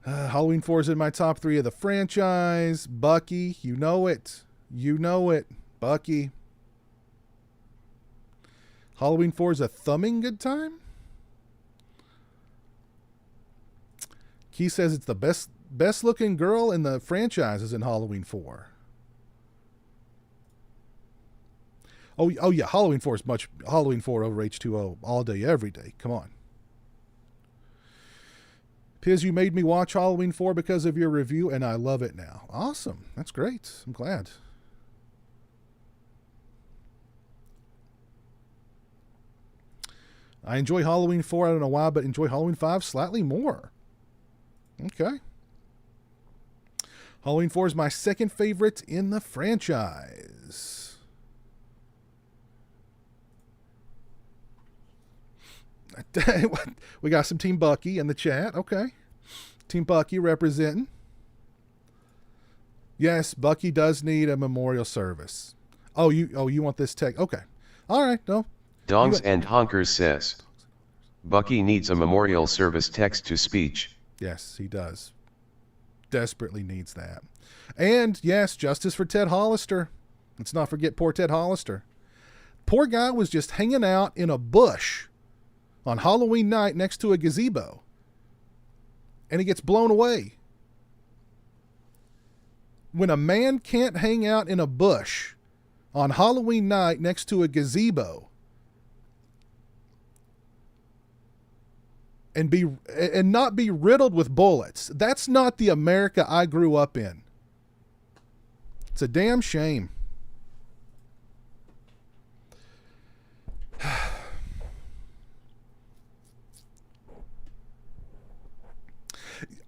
Halloween 4 is in my top 3 of the franchise. Bucky, you know it. You know it. Bucky. Halloween 4 is a thumbing good time? Key says it's the best looking girl in the franchise is in Halloween 4. Oh yeah, Halloween 4 is much Halloween 4 over H2O all day, every day. Come on. Piz, you made me watch Halloween 4 because of your review, and I love it now. Awesome. That's great. I'm glad. I enjoy Halloween 4. I don't know why, but enjoy Halloween 5 slightly more. Okay. Halloween 4 is my second favorite in the franchise. We got some Team Bucky in the chat. Okay. Team Bucky representing. Yes, Bucky does need a memorial service. Oh, you want this tech? Okay. All right. No. Dongs and Honkers says, Bucky needs a memorial service text to speech. Yes, he does. Desperately needs that. And yes, justice for Ted Hollister. Let's not forget poor Ted Hollister. Poor guy was just hanging out in a bush on Halloween night next to a gazebo. And he gets blown away. When a man can't hang out in a bush on Halloween night next to a gazebo and not be riddled with bullets, that's not the America I grew up in. It's a damn shame.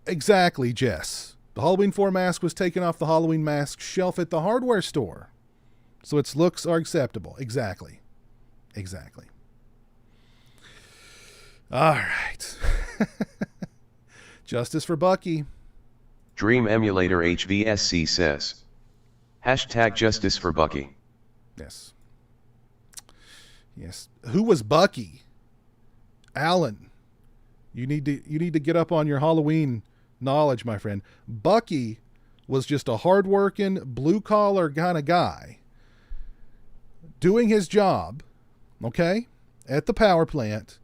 Exactly, Jess. The Halloween 4 mask was taken off the Halloween mask shelf at the hardware store, so its looks are acceptable. Exactly. All right. Justice for Bucky. Dream Emulator HVSC says, #Justice for Bucky. Yes. Who was Bucky? Alan, you need to get up on your Halloween knowledge, my friend. Bucky was just a hardworking, blue-collar kind of guy doing his job, okay, at the power plant.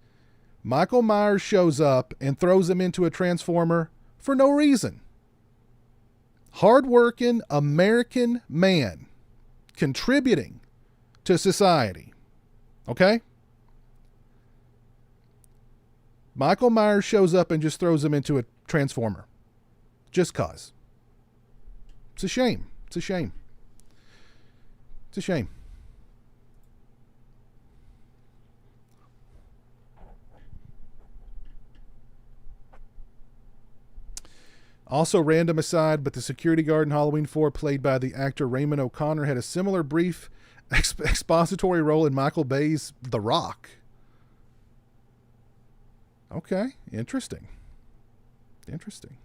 Michael Myers shows up and throws him into a transformer for no reason. Hardworking American man contributing to society, okay? Michael Myers shows up and just throws him into a transformer. Just cause. It's a shame. It's a shame. It's a shame. Also, random aside, but the security guard in Halloween 4, played by the actor Raymond O'Connor, had a similar brief expository role in Michael Bay's The Rock. Okay, interesting. Interesting.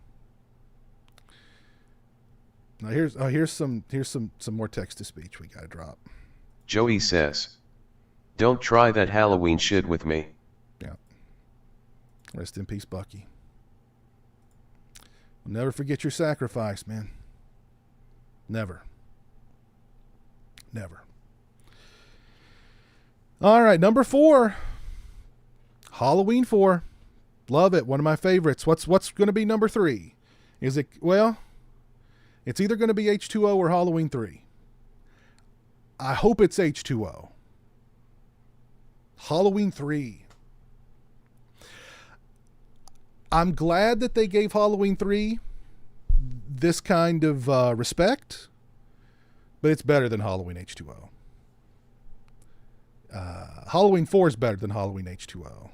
Now here's some more text to speech we gotta drop. Joey says, "Don't try that Halloween shit with me." Yeah. Rest in peace, Bucky. We'll never forget your sacrifice, man. Never. Never. All right, number 4. Halloween 4. Love it. One of my favorites. What's going to be number 3? Is it, well, it's either going to be H2O or Halloween 3. I hope it's H2O. Halloween 3. I'm glad that they gave Halloween 3 this kind of respect, but it's better than Halloween H2O. Halloween 4 is better than Halloween H2O.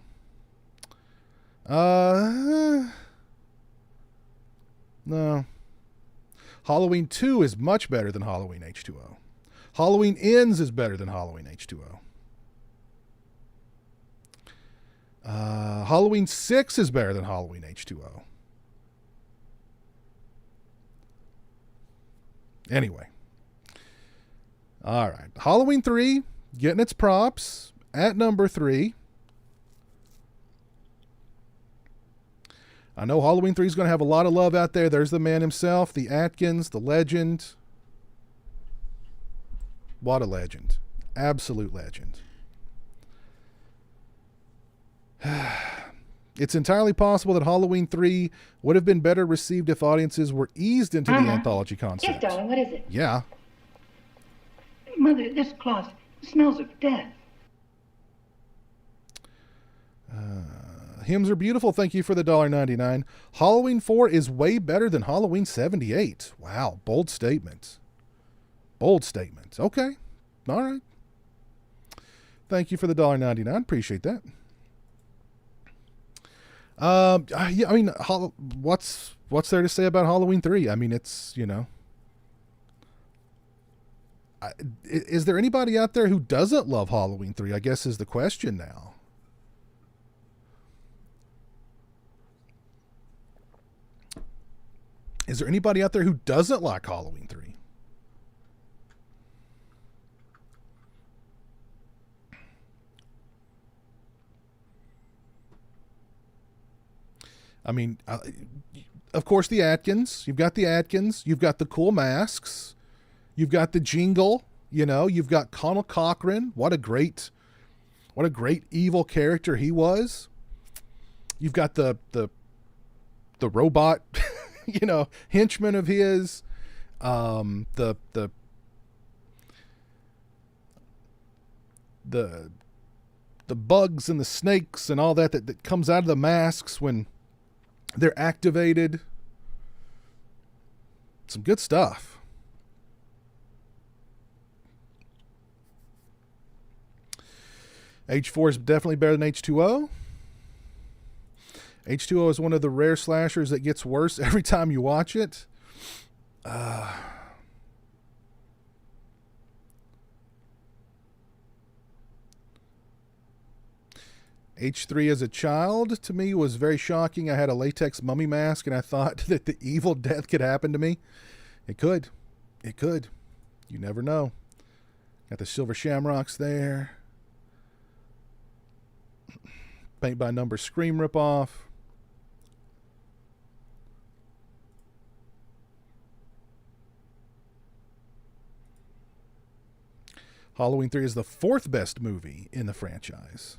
No. Halloween 2 is much better than Halloween H2O. Halloween Ends is better than Halloween H2O. Halloween 6 is better than Halloween H2O. Anyway. All right. Halloween 3 getting its props at number 3. I know Halloween 3 is going to have a lot of love out there. There's the man himself, the Atkins, the legend. What a legend. Absolute legend. It's entirely possible that Halloween 3 would have been better received if audiences were eased into the anthology concept. Yes, darling, what is it? Yeah. Mother, this cloth smells of death. Hymns are beautiful. Thank you for the $1.99. Halloween 4 is way better than Halloween 78. Wow. Bold statement. Bold statement. Okay. All right. Thank you for the $1.99. Appreciate that. Yeah, I mean, what's there to say about Halloween 3? I mean, it's, you know, is there anybody out there who doesn't love Halloween 3? I guess is the question now. Is there anybody out there who doesn't like Halloween 3? I mean, of course, the Atkins. You've got the Atkins. You've got the cool masks. You've got the jingle. You know, you've got Connell Cochran. What a great evil character he was. You've got the robot, you know, henchman of his. The bugs and the snakes and all that comes out of the masks when they're activated. Some good stuff. H4 is definitely better than H2O. H2O is one of the rare slashers that gets worse every time you watch it. H3 as a child, to me, was very shocking. I had a latex mummy mask, and I thought that the evil death could happen to me. It could. It could. You never know. Got the silver shamrocks there. paint by number Scream ripoff. Halloween 3 is the 4th best movie in the franchise.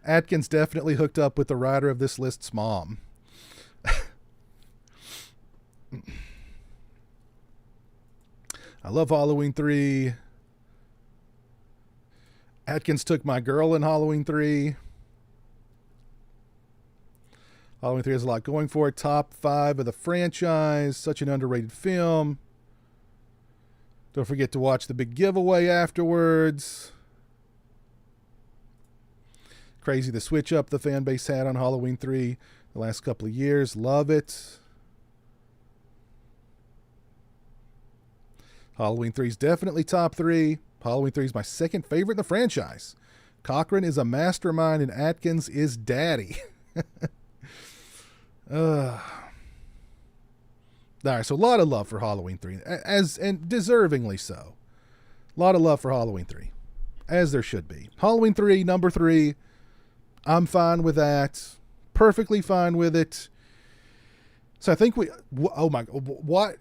Atkins definitely hooked up with the writer of this list's mom. I love Halloween 3. Atkins took my girl in Halloween 3. Halloween 3 has a lot going for it. Top 5 of the franchise. Such an underrated film. Don't forget to watch the big giveaway afterwards. Crazy the switch up the fan base had on Halloween 3 the last couple of years. Love it. Halloween 3 is definitely top 3. Halloween 3 is my second favorite in the franchise. Cochran is a mastermind and Atkins is daddy. All right, so a lot of love for Halloween 3, and deservingly so. A lot of love for Halloween 3, as there should be. Halloween 3, number 3, I'm fine with that. Perfectly fine with it. So I think oh my, what?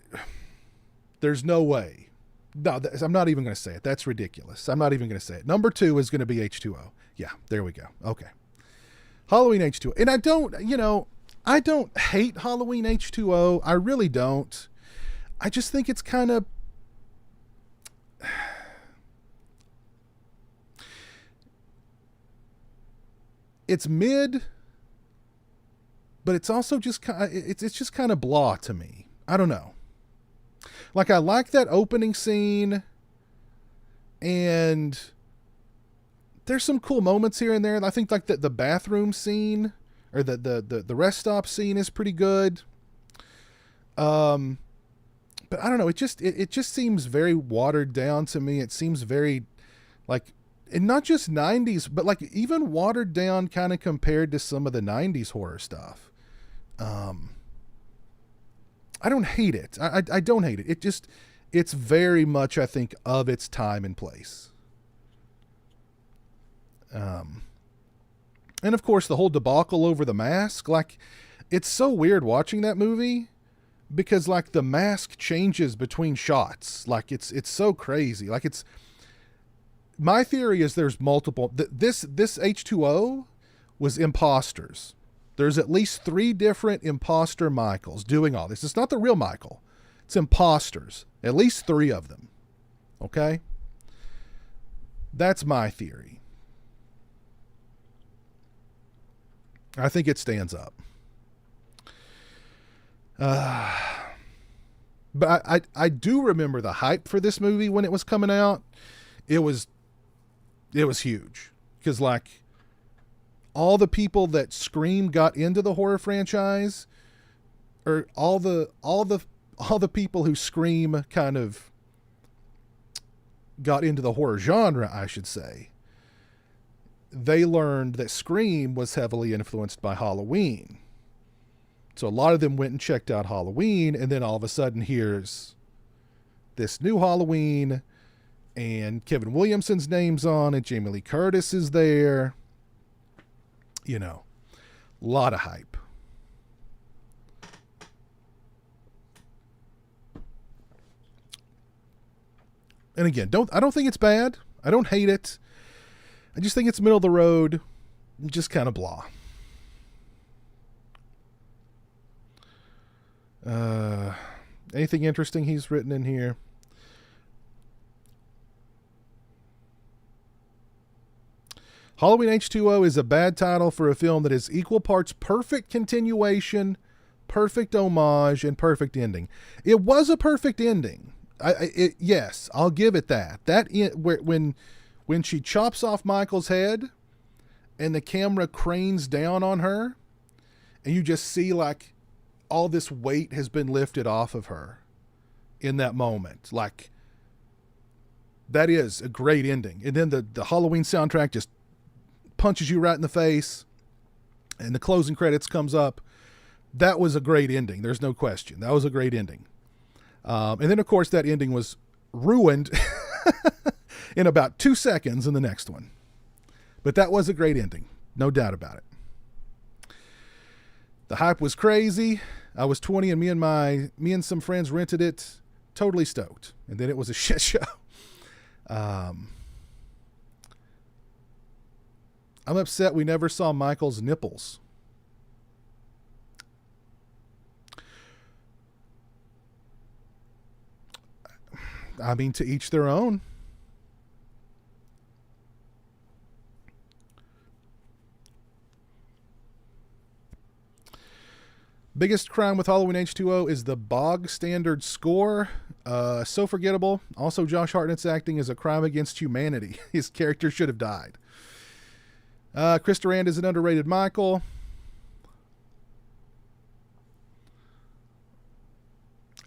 There's no way. No, I'm not even going to say it. That's ridiculous. I'm not even going to say it. Number 2 is going to be H2O. Yeah, there we go. Okay. Halloween H2O. And I don't hate Halloween H2O. I really don't. I just think it's kind of... It's mid, but it's also just kind of, it's just kind of blah to me. I don't know. Like, I like that opening scene, and there's some cool moments here and there. I think like the bathroom scene, or the rest stop scene is pretty good. But I don't know. It just seems very watered down to me. It seems very like, and not just 90s, but like even watered down kind of compared to some of the 90s horror stuff. I don't hate it. I don't hate it. It's very much, I think, of its time and place. And of course, the whole debacle over the mask, like, it's so weird watching that movie because, like, the mask changes between shots. Like, it's so crazy. Like, my theory is there's multiple, this H2O was imposters. There's at least 3 different imposter Michaels doing all this. It's not the real Michael. It's imposters. At least 3 of them. Okay? That's my theory. I think it stands up. But I do remember the hype for this movie when it was coming out. It was huge. Because, like, all the people that Scream got into the horror franchise, or all the people who Scream kind of got into the horror genre, I should say, they learned that Scream was heavily influenced by Halloween. So a lot of them went and checked out Halloween, and then all of a sudden here's this new Halloween, and Kevin Williamson's name's on it, Jamie Lee Curtis is there. You know, a lot of hype. And again, I don't think it's bad. I don't hate it. I just think it's middle of the road. Just kind of blah. Anything interesting he's written in here? Halloween H2O is a bad title for a film that is equal parts perfect continuation, perfect homage, and perfect ending. It was a perfect ending. Yes, I'll give it that. When she chops off Michael's head and the camera cranes down on her and you just see like all this weight has been lifted off of her in that moment. Like, that is a great ending. And then the Halloween soundtrack just punches you right in the face and the closing credits comes up. That was a great ending. There's no question. That was a great ending. And then of course that ending was ruined in about 2 seconds in the next one. But that was a great ending. No doubt about it. The hype was crazy. I was 20 and me and some friends rented it. Totally stoked. And then it was a shit show. I'm upset we never saw Michael's nipples. I mean, to each their own. Biggest crime with Halloween H2O is the bog standard score. So forgettable. Also, Josh Hartnett's acting is a crime against humanity. His character should have died. Chris Durand is an underrated Michael.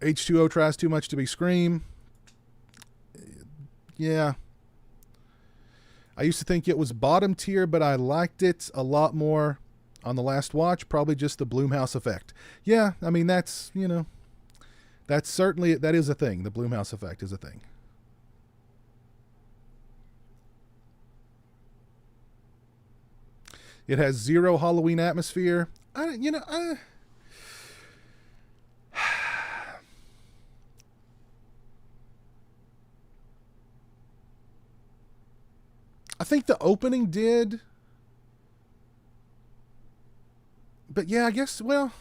H2O tries too much to be Scream. Yeah. I used to think it was bottom tier, but I liked it a lot more on the last watch. Probably just the Blumhouse effect. Yeah, I mean, that's, that's certainly, that is a thing. The Blumhouse effect is a thing. It has zero Halloween atmosphere. I think the opening did. But yeah, I guess, well,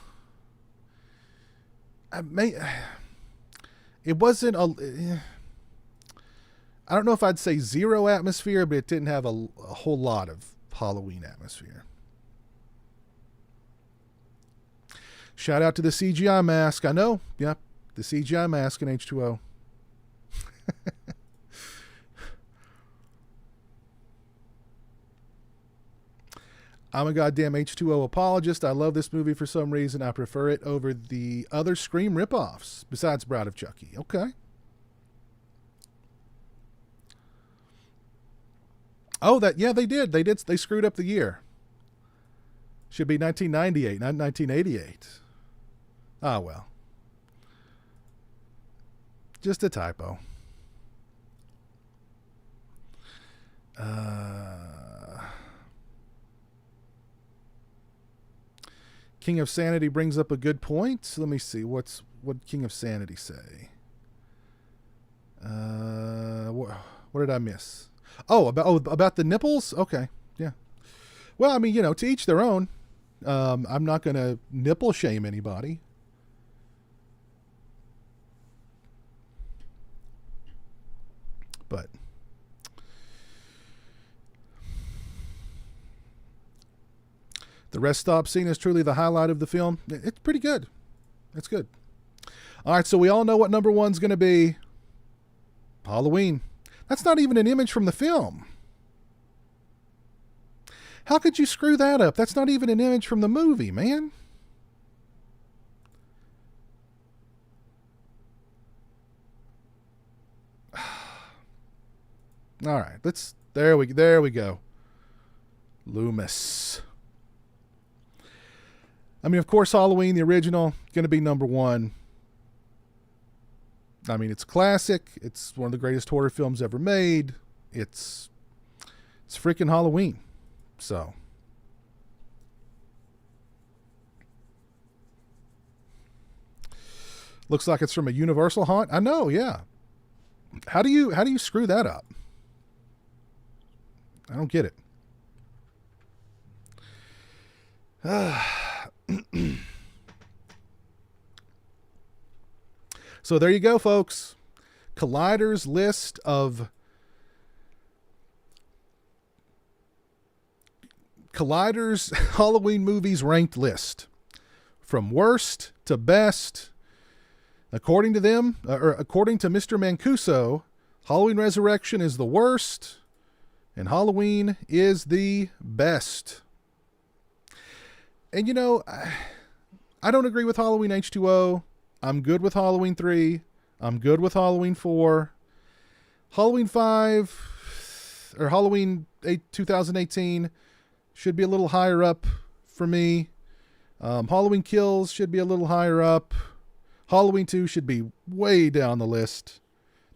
it wasn't I don't know if I'd say zero atmosphere, but it didn't have a whole lot of Halloween atmosphere. Shout out to the CGI mask. I know. Yep. The CGI mask in H2O. I'm a goddamn H2O apologist. I love this movie for some reason. I prefer it over the other Scream ripoffs besides Bride of Chucky. Okay. Oh, they did. They screwed up the year. Should be 1998, not 1988. Ah, well. Just a typo. King of Sanity brings up a good point. Let me see. What King of Sanity say? What did I miss? About the nipples? Okay. Yeah. Well, I mean, to each their own. I'm not going to nipple shame anybody. But the rest stop scene is truly the highlight of the film. It's pretty good. It's good. All right, so we all know what number one's going to be. Halloween. That's not even an image from the film. How could you screw that up? That's not even an image from the movie, man. All right, there we go. Loomis. I mean, of course, Halloween, the original, going to be number one. I mean, it's classic. It's one of the greatest horror films ever made. It's freaking Halloween. So. Looks like it's from a Universal haunt. I know, yeah. How do you screw that up? I don't get it. So there you go, folks. Collider's list of Collider's Halloween movies ranked list from worst to best. According to them, or according to Mr. Mancuso, Halloween Resurrection is the worst and Halloween is the best. And I don't agree with Halloween H2O. I'm good with Halloween 3. I'm good with Halloween 4. Halloween 5 or Halloween 2018 should be a little higher up for me. Halloween Kills should be a little higher up. Halloween 2 should be way down the list.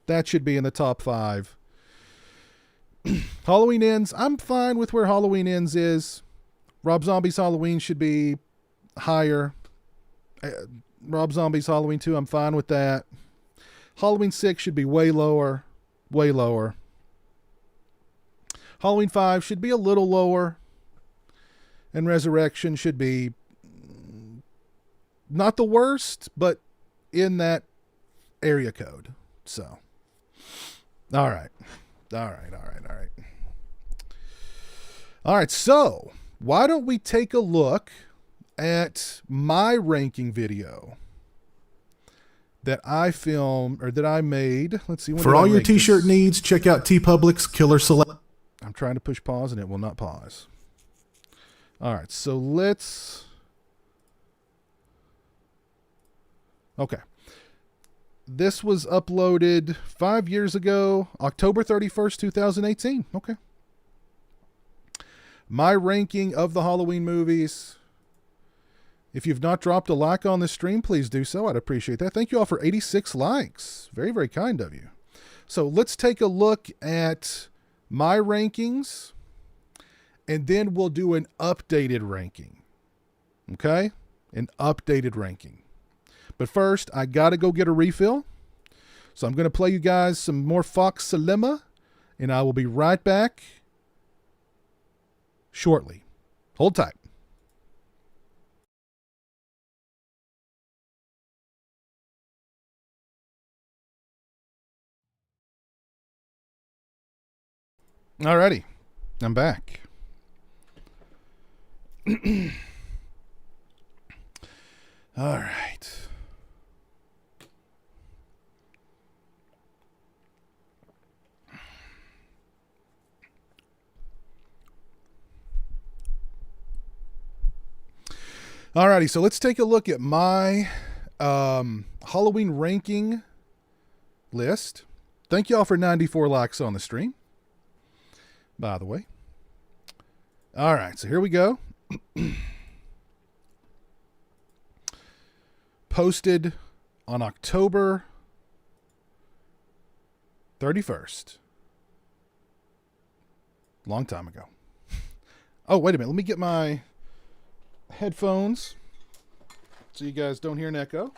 That should be in the top 5. Halloween Ends, I'm fine with where Halloween Ends is. Rob Zombie's Halloween should be higher. Rob Zombie's Halloween 2, I'm fine with that. Halloween 6 should be way lower. Way lower. Halloween 5 should be a little lower. And Resurrection should be not the worst, but in that area code. So, all right. All right, so why don't we take a look at my ranking video that I filmed or that I made. Let's see. For all your t-shirt needs, check out TeePublic's Killer Select. I'm trying to push pause and it will not pause. All right, so let's... Okay. This was uploaded 5 years ago, October 31st, 2018. Okay. My ranking of the Halloween movies. If you've not dropped a like on the stream, please do so. I'd appreciate that. Thank you all for 86 likes. Very, very kind of you. So let's take a look at my rankings, and then we'll do an updated ranking. Okay? An updated ranking. But first, I got to go get a refill. So I'm going to play you guys some more Föxx Salema, and I will be right back shortly. Hold tight. Alrighty, I'm back. All right. Alrighty, so let's take a look at my Halloween ranking list. Thank y'all for 94 likes on the stream, by the way. All right, so here we go. Posted on October 31st. Long time ago. Oh, wait a minute. Let me get my headphones so you guys don't hear an echo.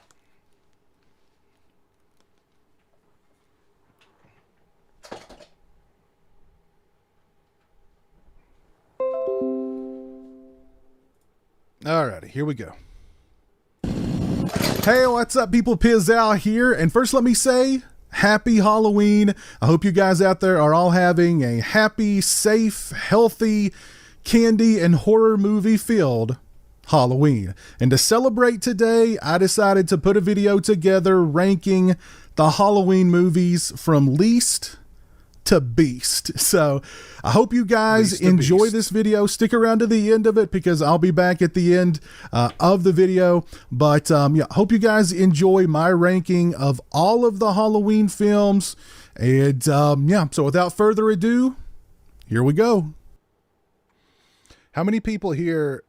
Alrighty, here we go. Hey, what's up, people? pizowell here, and first let me say happy Halloween. I hope you guys out there are all having a happy, safe, healthy, candy and horror movie filled Halloween. And to celebrate today, I decided to put a video together ranking the Halloween movies from least to beast. So I hope you guys enjoy this video. Stick around to the end of it because I'll be back at the end of the video. But yeah, hope you guys enjoy my ranking of all of the Halloween films. And yeah, so without further ado, here we go. How many people here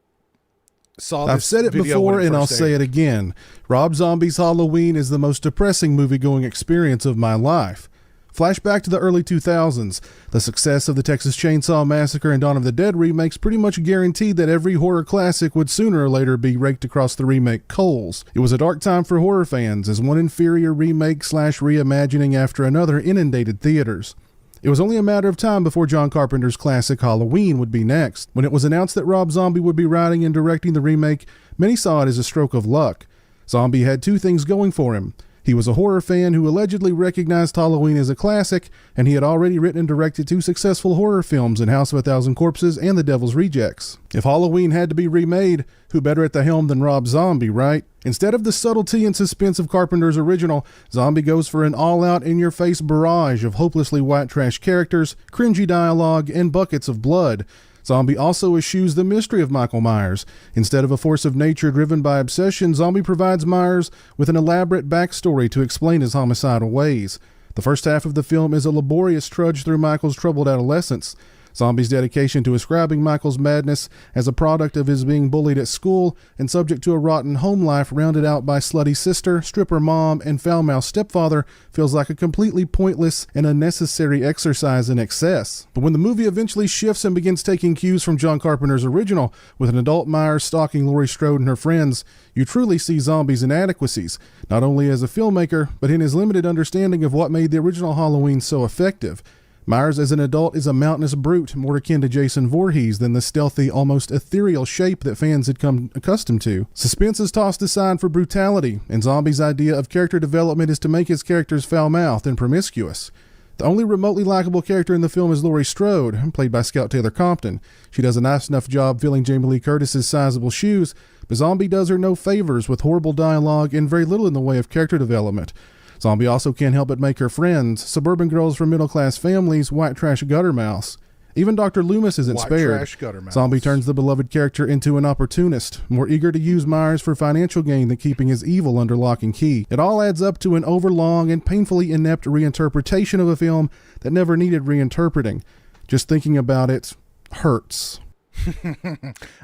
saw this? I've said it before and I'll say it again. Rob Zombie's Halloween is the most depressing movie-going experience of my life. Flashback to the early 2000s. The success of the Texas Chainsaw Massacre and Dawn of the Dead remakes pretty much guaranteed that every horror classic would sooner or later be raked across the remake coals. It was a dark time for horror fans as one inferior remake / reimagining after another inundated theaters. It was only a matter of time before John Carpenter's classic Halloween would be next. When it was announced that Rob Zombie would be writing and directing the remake, many saw it as a stroke of luck. Zombie had two things going for him. He was a horror fan who allegedly recognized Halloween as a classic, and he had already written and directed two successful horror films in House of a Thousand Corpses and The Devil's Rejects. If Halloween had to be remade, who better at the helm than Rob Zombie, right? Instead of the subtlety and suspense of Carpenter's original, Zombie goes for an all-out, in-your-face barrage of hopelessly white trash characters, cringy dialogue, and buckets of blood. Zombie also eschews the mystery of Michael Myers. Instead of a force of nature driven by obsession, Zombie provides Myers with an elaborate backstory to explain his homicidal ways. The first half of the film is a laborious trudge through Michael's troubled adolescence. Zombie's dedication to ascribing Michael's madness as a product of his being bullied at school and subject to a rotten home life rounded out by slutty sister, stripper mom, and foul-mouthed stepfather feels like a completely pointless and unnecessary exercise in excess. But when the movie eventually shifts and begins taking cues from John Carpenter's original, with an adult Myers stalking Laurie Strode and her friends, you truly see Zombie's inadequacies, not only as a filmmaker, but in his limited understanding of what made the original Halloween so effective. Myers as an adult is a mountainous brute, more akin to Jason Voorhees than the stealthy, almost ethereal shape that fans had come accustomed to. Suspense is tossed aside for brutality, and Zombie's idea of character development is to make his characters foul-mouthed and promiscuous. The only remotely likable character in the film is Laurie Strode, played by Scout Taylor Compton. She does a nice enough job filling Jamie Lee Curtis's sizable shoes, but Zombie does her no favors with horrible dialogue and very little in the way of character development. Zombie also can't help but make her friends, suburban girls from middle-class families, white trash gutter mouse. Even Dr. Loomis isn't spared. Zombie turns the beloved character into an opportunist, more eager to use Myers for financial gain than keeping his evil under lock and key. It all adds up to an overlong and painfully inept reinterpretation of a film that never needed reinterpreting. Just thinking about it hurts.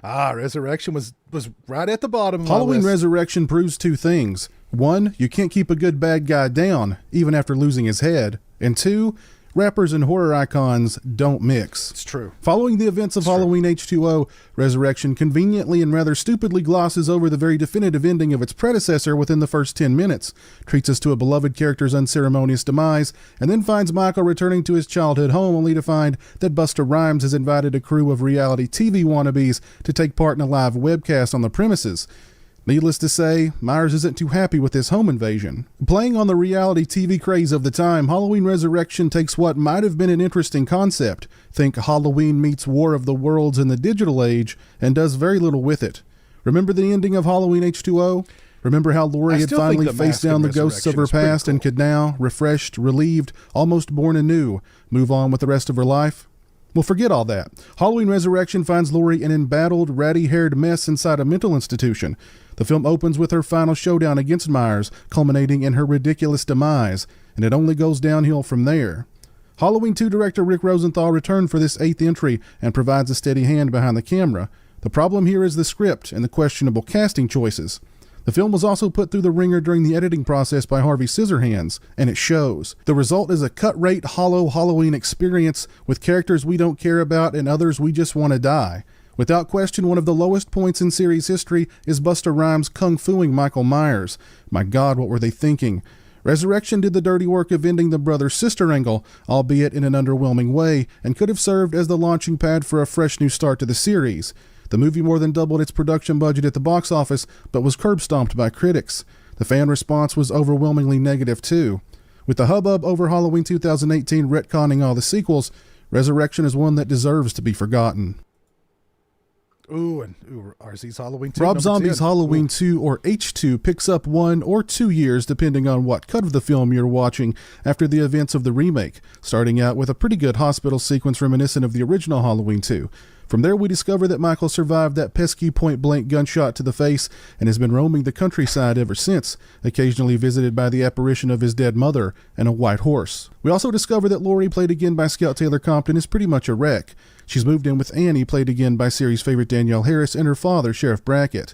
Resurrection was right at the bottom of Halloween my list. Resurrection proves two things. One, you can't keep a good bad guy down, even after losing his head. And two, rappers and horror icons don't mix. It's true. Following the events of Halloween H2O, Resurrection conveniently and rather stupidly glosses over the very definitive ending of its predecessor within the first 10 minutes, treats us to a beloved character's unceremonious demise, and then finds Michael returning to his childhood home only to find that Busta Rhymes has invited a crew of reality TV wannabes to take part in a live webcast on the premises. Needless to say, Myers isn't too happy with this home invasion. Playing on the reality TV craze of the time, Halloween Resurrection takes what might have been an interesting concept, think Halloween meets War of the Worlds in the digital age, and does very little with it. Remember the ending of Halloween H2O? Remember how Laurie had finally faced down the ghosts of her past and could now, refreshed, relieved, almost born anew, move on with the rest of her life? Well, forget all that. Halloween Resurrection finds Laurie an embattled, ratty-haired mess inside a mental institution. The film opens with her final showdown against Myers, culminating in her ridiculous demise, and it only goes downhill from there. Halloween 2 director Rick Rosenthal returned for this 8th entry and provides a steady hand behind the camera. The problem here is the script and the questionable casting choices. The film was also put through the ringer during the editing process by Harvey Scissorhands, and it shows. The result is a cut-rate, hollow Halloween experience with characters we don't care about and others we just want to die. Without question, one of the lowest points in series history is Busta Rhymes kung-fuing Michael Myers. My God, what were they thinking? Resurrection did the dirty work of ending the brother-sister angle, albeit in an underwhelming way, and could have served as the launching pad for a fresh new start to the series. The movie more than doubled its production budget at the box office, but was curb-stomped by critics. The fan response was overwhelmingly negative, too. With the hubbub over Halloween 2018 retconning all the sequels, Resurrection is one that deserves to be forgotten. RZ's Halloween 2. Rob Zombie's Halloween 2, or H2, picks up 1 or 2 years depending on what cut of the film you're watching after the events of the remake, starting out with a pretty good hospital sequence reminiscent of the original Halloween 2. From there, we discover that Michael survived that pesky point-blank gunshot to the face and has been roaming the countryside ever since, occasionally visited by the apparition of his dead mother and a white horse. We also discover that Laurie, played again by Scout Taylor Compton, is pretty much a wreck. She's moved in with Annie, played again by series favorite Danielle Harris, and her father, Sheriff Brackett.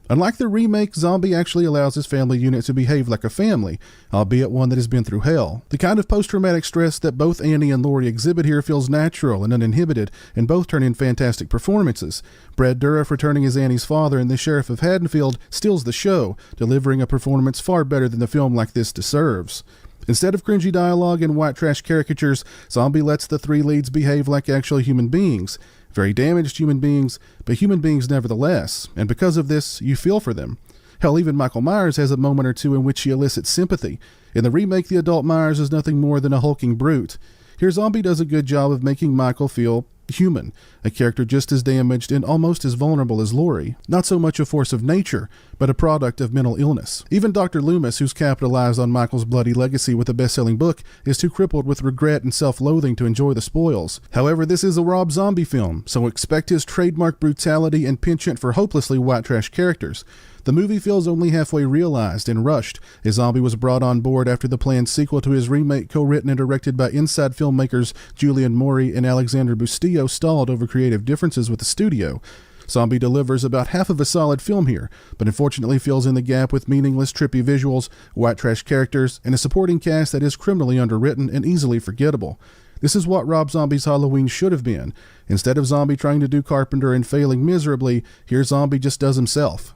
Unlike the remake, Zombie actually allows his family unit to behave like a family, albeit one that has been through hell. The kind of post-traumatic stress that both Annie and Laurie exhibit here feels natural and uninhibited, and both turn in fantastic performances. Brad Dourif, returning as Annie's father, and the Sheriff of Haddonfield steals the show, delivering a performance far better than the film like this deserves. Instead of cringy dialogue and white trash caricatures, Zombie lets the 3 leads behave like actual human beings. Very damaged human beings, but human beings nevertheless, and because of this, you feel for them. Hell, even Michael Myers has a moment or two in which he elicits sympathy. In the remake, the adult Myers is nothing more than a hulking brute. Here, Zombie does a good job of making Michael feel human, a character just as damaged and almost as vulnerable as Laurie. Not so much a force of nature, but a product of mental illness. Even Dr. Loomis, who's capitalized on Michael's bloody legacy with a best-selling book, is too crippled with regret and self-loathing to enjoy the spoils. However, this is a Rob Zombie film, so expect his trademark brutality and penchant for hopelessly white trash characters. The movie feels only halfway realized and rushed, as Zombie was brought on board after the planned sequel to his remake, co-written and directed by Inside filmmakers Julian Maury and Alexander Bustillo, stalled over creative differences with the studio. Zombie delivers about half of a solid film here, but unfortunately fills in the gap with meaningless, trippy visuals, white trash characters, and a supporting cast that is criminally underwritten and easily forgettable. This is what Rob Zombie's Halloween should have been. Instead of Zombie trying to do Carpenter and failing miserably, here Zombie just does himself.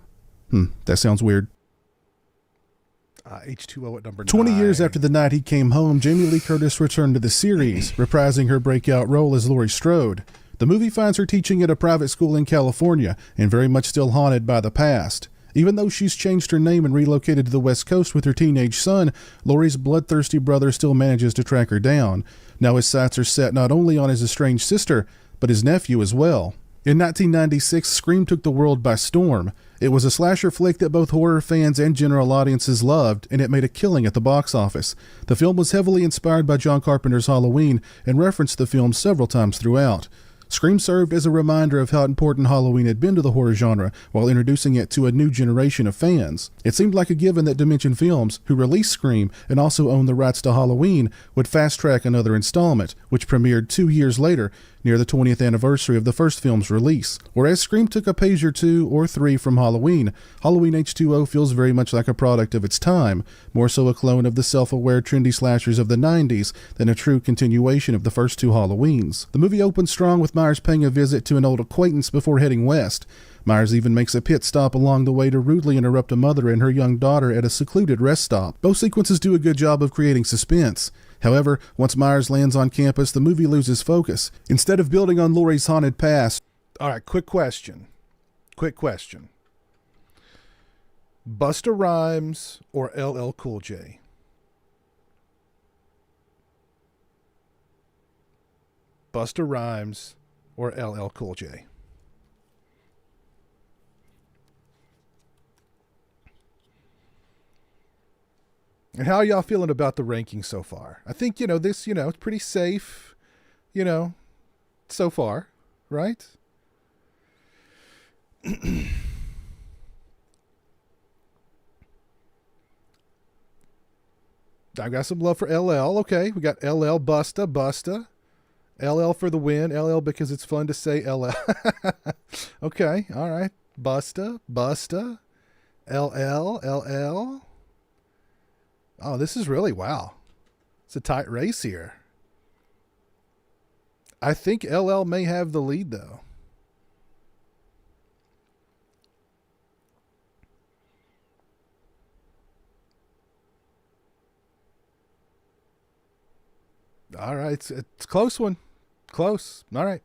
That sounds weird. H2O at number 20 9. years after the night he came home, Jamie Lee Curtis returned to the series, reprising her breakout role as Laurie Strode. The movie finds her teaching at a private school in California, and very much still haunted by the past. Even though she's changed her name and relocated to the West Coast with her teenage son, Laurie's bloodthirsty brother still manages to track her down. Now his sights are set not only on his estranged sister, but his nephew as well. In 1996, Scream took the world by storm. It was a slasher flick that both horror fans and general audiences loved, and it made a killing at the box office. The film was heavily inspired by John Carpenter's Halloween and referenced the film several times throughout. Scream served as a reminder of how important Halloween had been to the horror genre while introducing it to a new generation of fans. It seemed like a given that Dimension Films, who released Scream and also owned the rights to Halloween, would fast-track another installment, which premiered 2 years later, near the 20th anniversary of the first film's release. Whereas Scream took a page or 2 or 3 from Halloween, Halloween H2O feels very much like a product of its time, more so a clone of the self-aware trendy slashers of the 90s than a true continuation of the first 2 Halloweens. The movie opens strong with Myers paying a visit to an old acquaintance before heading west. Myers even makes a pit stop along the way to rudely interrupt a mother and her young daughter at a secluded rest stop. Both sequences do a good job of creating suspense. However, once Myers lands on campus, the movie loses focus. Instead of building on Laurie's haunted past... All right, quick question. Busta Rhymes or LL Cool J? Busta Rhymes or LL Cool J? And how are y'all feeling about the ranking so far? I think, this, it's pretty safe, so far, right? I got some love for LL. Okay, we got LL, Busta. LL for the win. LL because it's fun to say LL. Okay, all right. Busta. LL. Oh, this is really, wow. It's a tight race here. I think LL may have the lead, though. All right, it's a close one. Close. All right.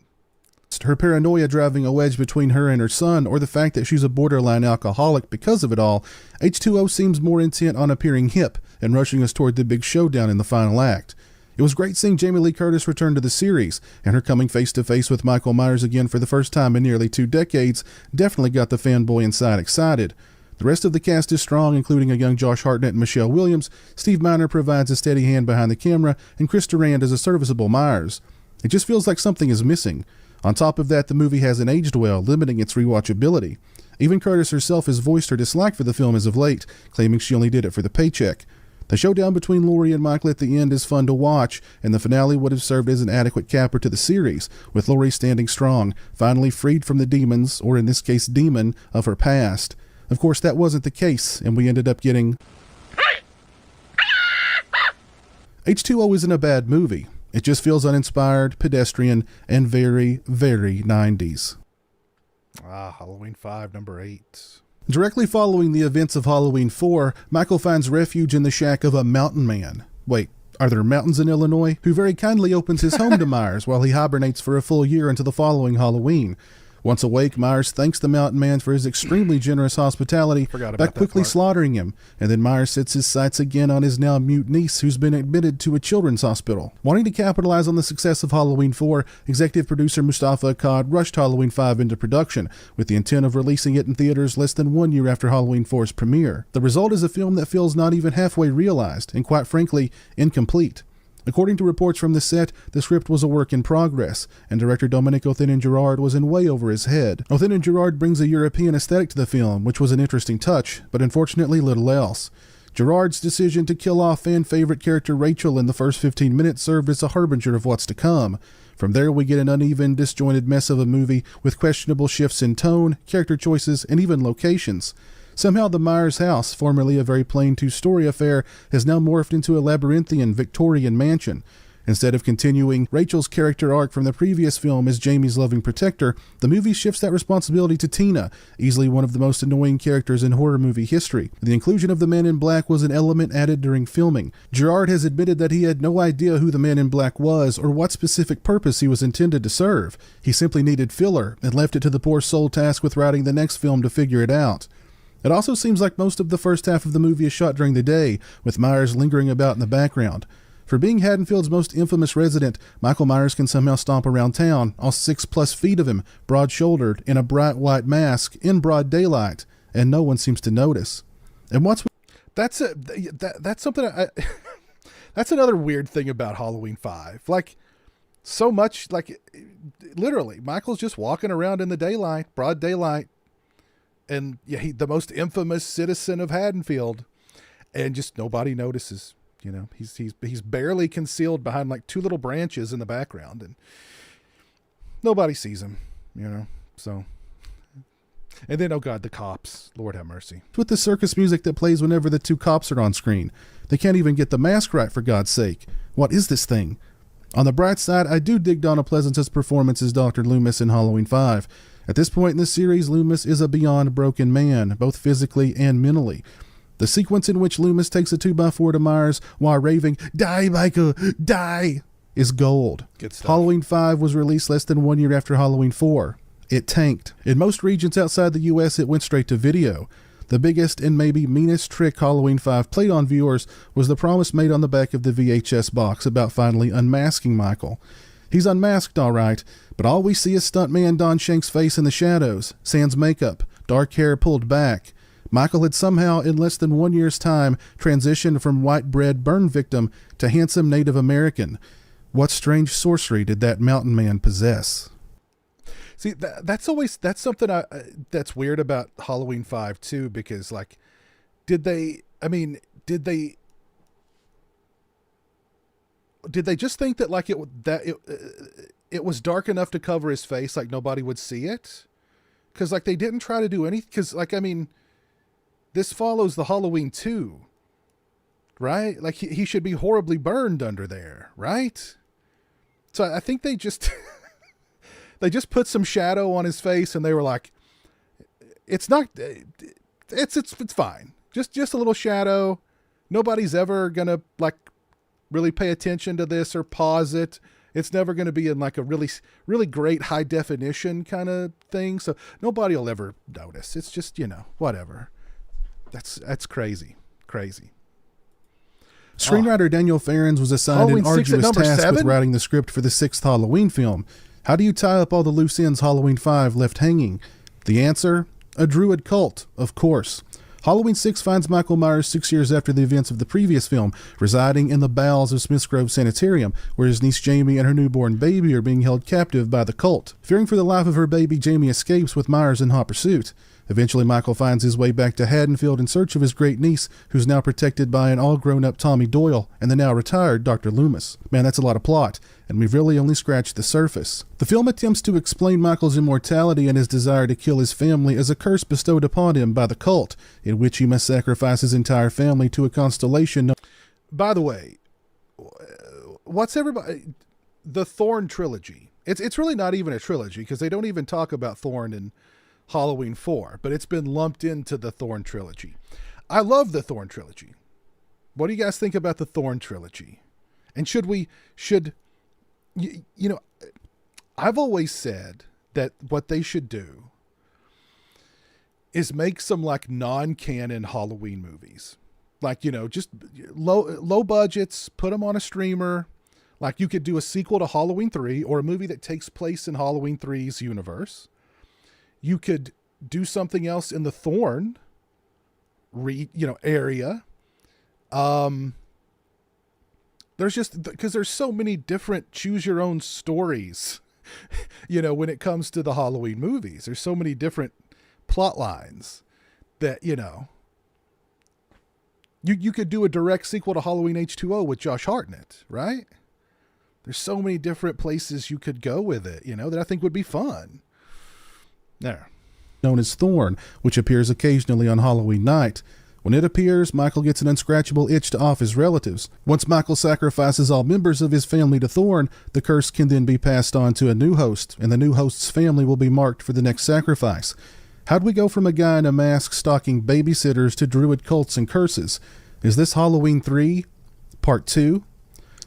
Her paranoia driving a wedge between her and her son, or the fact that she's a borderline alcoholic because of it all, H2O seems more intent on appearing hip and rushing us toward the big showdown in the final act. It was great seeing Jamie Lee Curtis return to the series, and her coming face-to-face with Michael Myers again for the first time in nearly 2 decades definitely got the fanboy inside excited. The rest of the cast is strong, including a young Josh Hartnett and Michelle Williams. Steve Miner provides a steady hand behind the camera, and Chris Durand is a serviceable Myers. It just feels like something is missing. On top of that, the movie hasn't aged well, limiting its rewatchability. Even Curtis herself has voiced her dislike for the film as of late, claiming she only did it for the paycheck. The showdown between Laurie and Michael at the end is fun to watch, and the finale would have served as an adequate capper to the series, with Laurie standing strong, finally freed from the demons, or in this case demon, of her past. Of course, that wasn't the case, and we ended up getting... H2O isn't a bad movie. It just feels uninspired, pedestrian, and very, very 90s. Halloween 5, number 8. Directly following the events of Halloween 4, Michael finds refuge in the shack of a mountain man. Wait, are there mountains in Illinois? Who very kindly opens his home to Myers while he hibernates for a full year into the following Halloween. Once awake, Myers thanks the mountain man for his extremely generous hospitality by quickly slaughtering him, and then Myers sets his sights again on his now mute niece, who's been admitted to a children's hospital. Wanting to capitalize on the success of Halloween 4, executive producer Mustafa Akkad rushed Halloween 5 into production, with the intent of releasing it in theaters less than 1 year after Halloween 4's premiere. The result is a film that feels not even halfway realized, and quite frankly, incomplete. According to reports from the set, the script was a work in progress, and director Dominique Othin-Girard was in way over his head. Othin-Girard brings a European aesthetic to the film, which was an interesting touch, but unfortunately little else. Girard's decision to kill off fan-favorite character Rachel in the first 15 minutes served as a harbinger of what's to come. From there, we get an uneven, disjointed mess of a movie with questionable shifts in tone, character choices, and even locations. Somehow the Myers house, formerly a very plain two-story affair, has now morphed into a labyrinthian Victorian mansion. Instead of continuing Rachel's character arc from the previous film as Jamie's loving protector, the movie shifts that responsibility to Tina, easily one of the most annoying characters in horror movie history. The inclusion of the Man in Black was an element added during filming. Girard has admitted that he had no idea who the Man in Black was or what specific purpose he was intended to serve. He simply needed filler and left it to the poor soul tasked with writing the next film to figure it out. It also seems like most of the first half of the movie is shot during the day, with Myers lingering about in the background. For being Haddonfield's most infamous resident, Michael Myers can somehow stomp around town, all 6+ feet of him, broad-shouldered, in a bright white mask, in broad daylight, and no one seems to notice. And That's something that's another weird thing about Halloween 5. Like, so much, like, literally, Michael's just walking around in the daylight, broad daylight, and yeah, the most infamous citizen of Haddonfield, and just nobody notices. You know, he's barely concealed behind like 2 little branches in the background, and nobody sees him. You know, so. And then, oh God, the cops! Lord have mercy. With the circus music that plays whenever the 2 cops are on screen, they can't even get the mask right, for God's sake. What is this thing? On the bright side, I do dig Donna Pleasance's performance as Dr. Loomis in Halloween 5. At this point in the series, Loomis is a beyond broken man, both physically and mentally. The sequence in which Loomis takes a 2x4 to Myers while raving, "Die, Michael, die!" is gold. Good stuff. Halloween 5 was released less than 1 year after Halloween 4. It tanked. In most regions outside the US, it went straight to video. The biggest and maybe meanest trick Halloween 5 played on viewers was the promise made on the back of the VHS box about finally unmasking Michael. He's unmasked, all right, but all we see is stuntman Don Shank's face in the shadows, sans makeup, dark hair pulled back. Michael had somehow, in less than 1 year's time, transitioned from white bread burn victim to handsome Native American. What strange sorcery did that mountain man possess? See, that's something that's weird about Halloween 5 too, because like, did they just think that like it was dark enough to cover his face, like nobody would see it? Because like they didn't try to do anything. Because like, I mean, this follows the Halloween 2, right? Like he should be horribly burned under there, right? So I think they just they just put some shadow on his face, and they were like, it's fine. Just a little shadow. Nobody's ever gonna like really pay attention to this or pause it. It's never going to be in like a really, really great high definition kind of thing. So nobody will ever notice. It's just, you know, whatever. That's crazy. Screenwriter Daniel Farrens was assigned Halloween an 6 at arduous number task 7? with writing the script for the 6th Halloween film. How do you tie up all the loose ends Halloween 5 left hanging? The answer? A druid cult, of course. Halloween 6 finds Michael Myers 6 years after the events of the previous film, residing in the bowels of Smith's Grove Sanitarium, where his niece Jamie and her newborn baby are being held captive by the cult. Fearing for the life of her baby, Jamie escapes with Myers in hot pursuit. Eventually, Michael finds his way back to Haddonfield in search of his great niece, who's now protected by an all-grown-up Tommy Doyle and the now retired Dr. Loomis. Man, that's a lot of plot, and we've really only scratched the surface. The film attempts to explain Michael's immortality and his desire to kill his family as a curse bestowed upon him by the cult, in which he must sacrifice his entire family to a constellation. By the way, what's everybody... The Thorn trilogy. It's really not even a trilogy, because they don't even talk about Thorn in Halloween 4, but it's been lumped into the Thorn trilogy. I love the Thorn trilogy. What do you guys think about the Thorn trilogy? And you know, I've always said that what they should do is make some like non-canon Halloween movies. Like, you know, just low budgets, put them on a streamer. Like you could do a sequel to Halloween 3 or a movie that takes place in Halloween 3's universe. You could do something else in the Thorn area. There's just because there's so many different choose your own stories, when it comes to the Halloween movies. There's so many different plot lines that, you could do a direct sequel to Halloween H2O with Josh Hartnett, right? There's so many different places you could go with it, that I think would be fun. There. Known as Thorn, which appears occasionally on Halloween night. When it appears, Michael gets an unscratchable itch to off his relatives. Once Michael sacrifices all members of his family to Thorn, the curse can then be passed on to a new host, and the new host's family will be marked for the next sacrifice. How'd we go from a guy in a mask stalking babysitters to druid cults and curses? Is this Halloween 3? Part 2?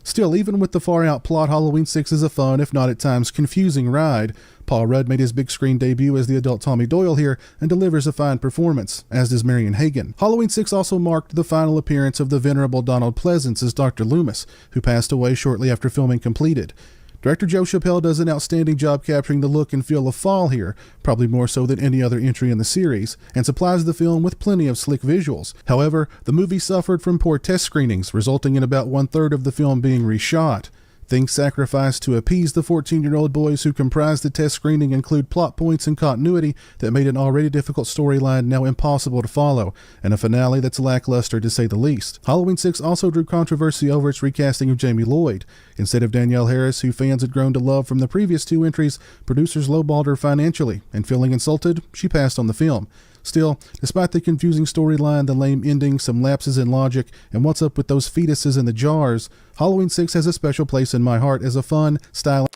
Still, even with the far-out plot, Halloween 6 is a fun, if not at times confusing, ride. Paul Rudd made his big screen debut as the adult Tommy Doyle here and delivers a fine performance, as does Marion Hagen. Halloween 6 also marked the final appearance of the venerable Donald Pleasance as Dr. Loomis, who passed away shortly after filming completed. Director Joe Chappelle does an outstanding job capturing the look and feel of fall here, probably more so than any other entry in the series, and supplies the film with plenty of slick visuals. However, the movie suffered from poor test screenings, resulting in about 1/3 of the film being reshot. Things sacrificed to appease the 14-year-old boys who comprise the test screening include plot points and continuity that made an already difficult storyline now impossible to follow, and a finale that's lackluster to say the least. Halloween 6 also drew controversy over its recasting of Jamie Lloyd. Instead of Danielle Harris, who fans had grown to love from the previous two entries, producers lowballed her financially, and feeling insulted, she passed on the film. Still, despite the confusing storyline, the lame ending, some lapses in logic, and what's up with those fetuses in the jars, Halloween 6 has a special place in my heart as a fun, stylish...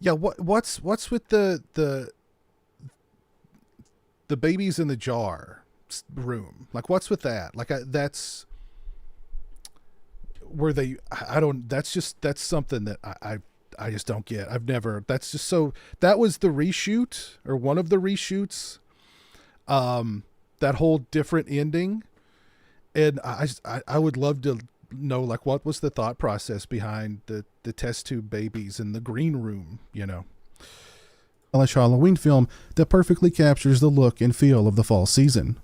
Yeah, what's with the babies in the jar room? Like, what's with that? Like, that's where they... I don't... That's something that I just don't get. I've never... That's just so... That was the reshoot, or one of the reshoots. That whole different ending, and I would love to know, like, what was the thought process behind the test tube babies in the green room, Halloween film that perfectly captures the look and feel of the fall season.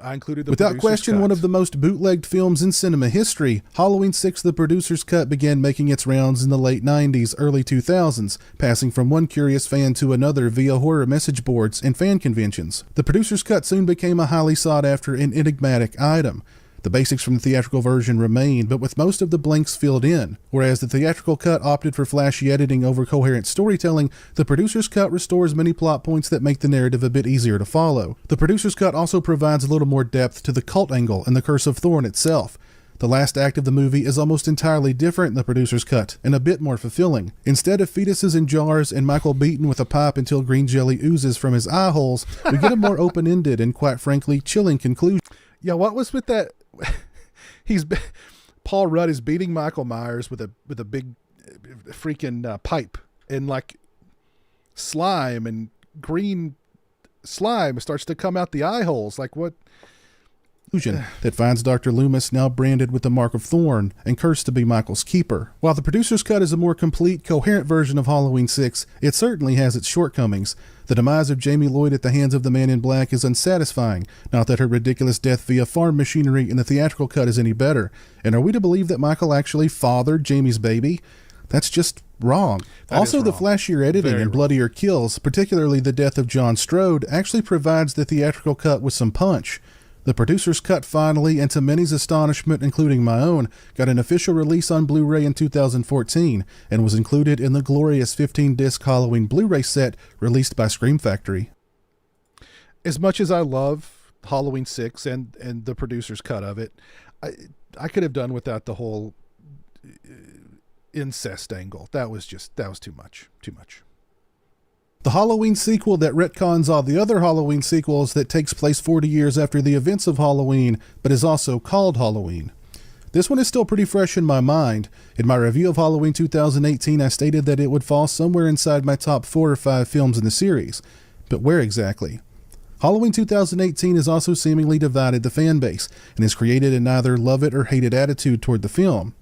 I included the Without question, cut. one of the most bootlegged films in cinema history, Halloween 6, the producer's cut, began making its rounds in the late 90s, early 2000s, passing from one curious fan to another via horror message boards and fan conventions. The producer's cut soon became a highly sought after and enigmatic item. The basics from the theatrical version remained, but with most of the blanks filled in. Whereas the theatrical cut opted for flashy editing over coherent storytelling, the producer's cut restores many plot points that make the narrative a bit easier to follow. The producer's cut also provides a little more depth to the cult angle and the Curse of Thorn itself. The last act of the movie is almost entirely different in the producer's cut, and a bit more fulfilling. Instead of fetuses in jars and Michael beaten with a pipe until green jelly oozes from his eye holes, we get a more open-ended and, quite frankly, chilling conclusion. Yeah, what was with that? Paul Rudd is beating Michael Myers with a big freaking pipe, and like slime and green slime starts to come out the eye holes. Like, what? That finds Dr. Loomis now branded with the Mark of Thorn and cursed to be Michael's keeper. While the producer's cut is a more complete, coherent version of Halloween 6, it certainly has its shortcomings. The demise of Jamie Lloyd at the hands of the Man in Black is unsatisfying, not that her ridiculous death via farm machinery in the theatrical cut is any better. And are we to believe that Michael actually fathered Jamie's baby? That's just wrong. Also, the flashier editing and bloodier kills, particularly the death of John Strode, actually provides the theatrical cut with some punch. The producer's cut finally, and to many's astonishment, including my own, got an official release on Blu-ray in 2014 and was included in the glorious 15-disc Halloween Blu-ray set released by Scream Factory. As much as I love Halloween 6 and the producer's cut of it, I could have done without the whole incest angle. That was too much. The Halloween sequel that retcons all the other Halloween sequels that takes place 40 years after the events of Halloween, but is also called Halloween. This one is still pretty fresh in my mind. In my review of Halloween 2018, I stated that it would fall somewhere inside my top 4 or 5 films in the series. But where exactly? Halloween 2018 has also seemingly divided the fan base, and has created an either love it or hate it attitude toward the film.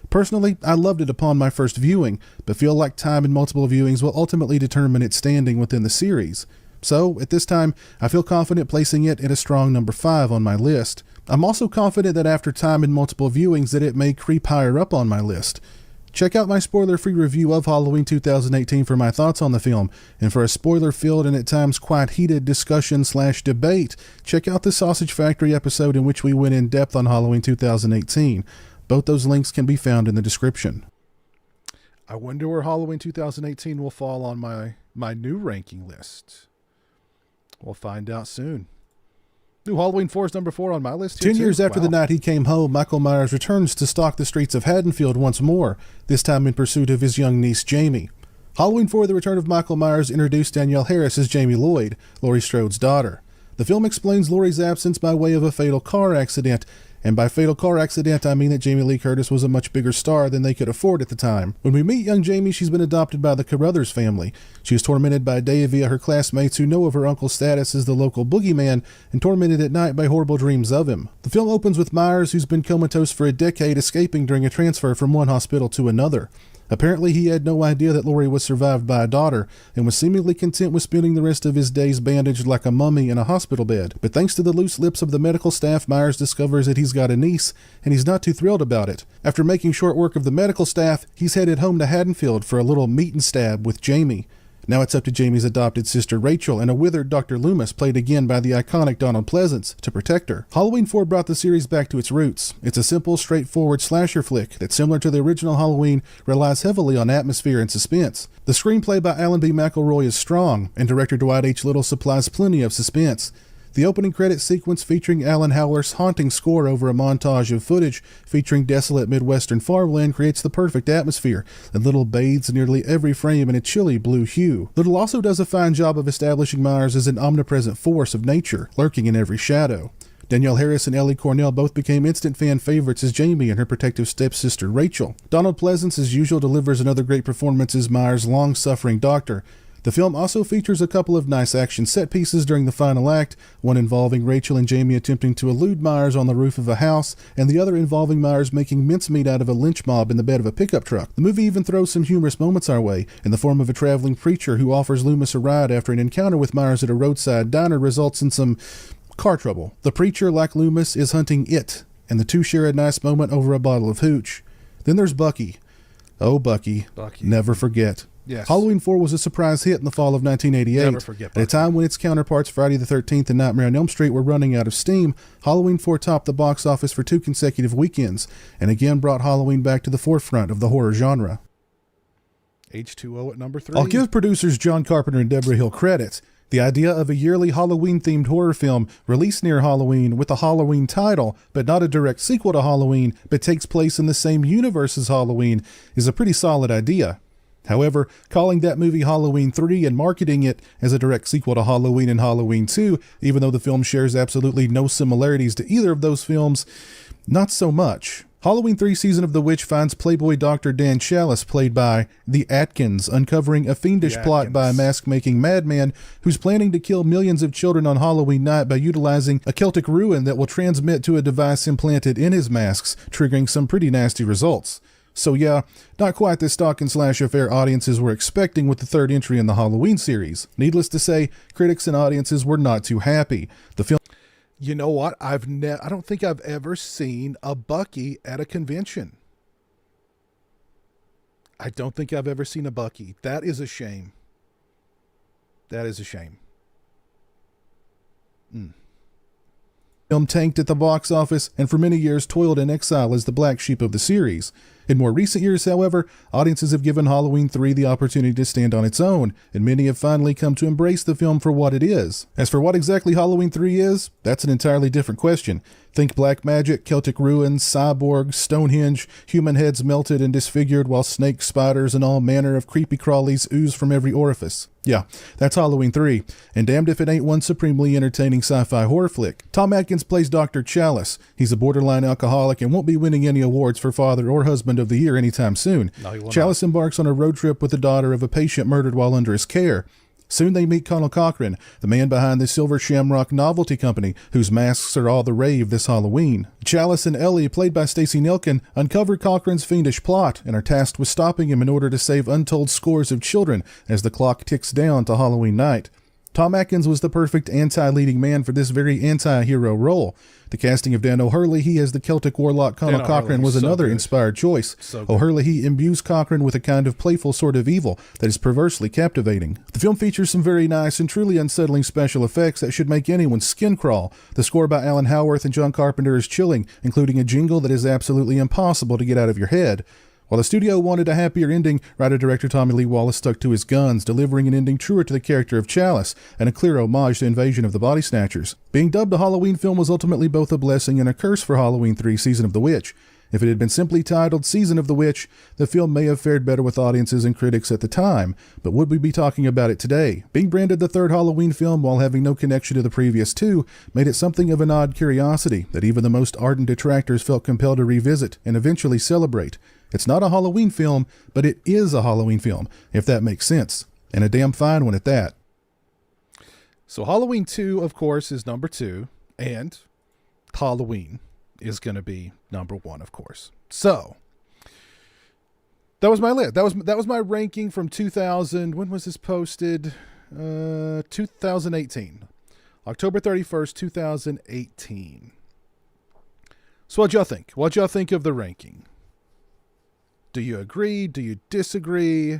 Personally, I loved it upon my first viewing, but feel like time and multiple viewings will ultimately determine its standing within the series. So, at this time, I feel confident placing it at a strong number 5 on my list. I'm also confident that after time and multiple viewings that it may creep higher up on my list. Check out my spoiler-free review of Halloween 2018 for my thoughts on the film, and for a spoiler-filled and at times quite heated discussion/debate, check out the Sausage Factory episode in which we went in depth on Halloween 2018. Both those links can be found in the description. I wonder where Halloween 2018 will fall on my new ranking list. We'll find out soon. New Halloween 4 is number 4 on my list. 10 years after the night he came home, Michael Myers returns to stalk the streets of Haddonfield once more, this time in pursuit of his young niece Jamie. Halloween 4, The Return of Michael Myers, introduced Danielle Harris as Jamie Lloyd, Laurie Strode's daughter. The film explains Laurie's absence by way of a fatal car accident, and by fatal car accident I mean that Jamie Lee Curtis was a much bigger star than they could afford at the time. When we meet young Jamie, she's been adopted by the Carruthers family. She is tormented by day via her classmates who know of her uncle's status as the local boogeyman, and tormented at night by horrible dreams of him. The film opens with Myers, who's been comatose for a decade, escaping during a transfer from one hospital to another. Apparently he had no idea that Laurie was survived by a daughter, and was seemingly content with spending the rest of his days bandaged like a mummy in a hospital bed. But thanks to the loose lips of the medical staff, Myers discovers that he's got a niece, and he's not too thrilled about it. After making short work of the medical staff, he's headed home to Haddonfield for a little meet and stab with Jamie. Now it's up to Jamie's adopted sister Rachel and a withered Dr. Loomis, played again by the iconic Donald Pleasance, to protect her. Halloween 4 brought the series back to its roots. It's a simple, straightforward slasher flick that, similar to the original Halloween, relies heavily on atmosphere and suspense. The screenplay by Alan B. McElroy is strong, and director Dwight H. Little supplies plenty of suspense. The opening credit sequence featuring Alan Howler's haunting score over a montage of footage featuring desolate Midwestern farmland creates the perfect atmosphere, and Little bathes nearly every frame in a chilly blue hue. Little also does a fine job of establishing Myers as an omnipresent force of nature, lurking in every shadow. Danielle Harris and Ellie Cornell both became instant fan favorites as Jamie and her protective stepsister Rachel. Donald Pleasance, as usual, delivers another great performance as Myers' long-suffering doctor. The film also features a couple of nice action set pieces during the final act, one involving Rachel and Jamie attempting to elude Myers on the roof of a house, and the other involving Myers making mincemeat out of a lynch mob in the bed of a pickup truck. The movie even throws some humorous moments our way, in the form of a traveling preacher who offers Loomis a ride after an encounter with Myers at a roadside diner results in some car trouble. The preacher, like Loomis, is hunting it, and the two share a nice moment over a bottle of hooch. Then there's Bucky. Oh, Bucky. Never forget. Yes. Halloween 4 was a surprise hit in the fall of 1988. Never forget Bucky. At a time when its counterparts Friday the 13th and Nightmare on Elm Street were running out of steam, Halloween 4 topped the box office for 2 consecutive weekends, and again brought Halloween back to the forefront of the horror genre. H2O at number 3. I'll give producers John Carpenter and Deborah Hill credit. The idea of a yearly Halloween-themed horror film released near Halloween with a Halloween title, but not a direct sequel to Halloween, but takes place in the same universe as Halloween, is a pretty solid idea. However, calling that movie Halloween 3 and marketing it as a direct sequel to Halloween and Halloween 2, even though the film shares absolutely no similarities to either of those films, not so much. Halloween 3 Season of the Witch finds Playboy Dr. Dan Chalice, played by the Atkins, uncovering a fiendish plot by a mask-making madman who's planning to kill millions of children on Halloween night by utilizing a Celtic ruin that will transmit to a device implanted in his masks, triggering some pretty nasty results. So yeah, not quite the stalk and slash affair audiences were expecting with the third entry in the Halloween series. Needless to say, critics and audiences were not too happy. The film... You know what? I don't think I've ever seen a Bucky at a convention. I don't think I've ever seen a Bucky. That is a shame. That is a shame. Film tanked at the box office and for many years toiled in exile as the black sheep of the series. In more recent years, however, audiences have given Halloween 3 the opportunity to stand on its own, and many have finally come to embrace the film for what it is. As for what exactly Halloween 3 is, that's an entirely different question. Think black magic, Celtic ruins, cyborgs, Stonehenge, human heads melted and disfigured while snakes, spiders, and all manner of creepy crawlies ooze from every orifice. Yeah, that's Halloween 3, and damned if it ain't one supremely entertaining sci-fi horror flick. Tom Atkins plays Dr. Chalice. He's a borderline alcoholic and won't be winning any awards for father or husband of the year anytime soon. No, Chalice embarks on a road trip with the daughter of a patient murdered while under his care. Soon they meet Connell Cochran, the man behind the Silver Shamrock Novelty Company, whose masks are all the rave this Halloween. Chalice and Ellie, played by Stacey Nelkin, uncover Cochran's fiendish plot and are tasked with stopping him in order to save untold scores of children as the clock ticks down to Halloween night. Tom Atkins was the perfect anti-leading man for this very anti-hero role. The casting of Dan O'Hurley as the Celtic warlock Connell Cochran was another inspired choice. O'Hurley imbues Cochran with a kind of playful sort of evil that is perversely captivating. The film features some very nice and truly unsettling special effects that should make anyone's skin crawl. The score by Alan Howarth and John Carpenter is chilling, including a jingle that is absolutely impossible to get out of your head. While the studio wanted a happier ending, writer-director Tommy Lee Wallace stuck to his guns, delivering an ending truer to the character of Chalice and a clear homage to Invasion of the Body Snatchers. Being dubbed a Halloween film was ultimately both a blessing and a curse for Halloween 3 Season of the Witch. If it had been simply titled Season of the Witch, the film may have fared better with audiences and critics at the time, but would we be talking about it today? Being branded the third Halloween film while having no connection to the previous two made it something of an odd curiosity that even the most ardent detractors felt compelled to revisit and eventually celebrate. It's not a Halloween film, but it is a Halloween film, if that makes sense, and a damn fine one at that. So Halloween 2, of course, is number 2, and Halloween is going to be number 1, of course. So that was my list. That was my ranking from 2000. When was this posted? 2018. October 31st, 2018. So what'd y'all think? What'd y'all think of the ranking? Do you agree? Do you disagree?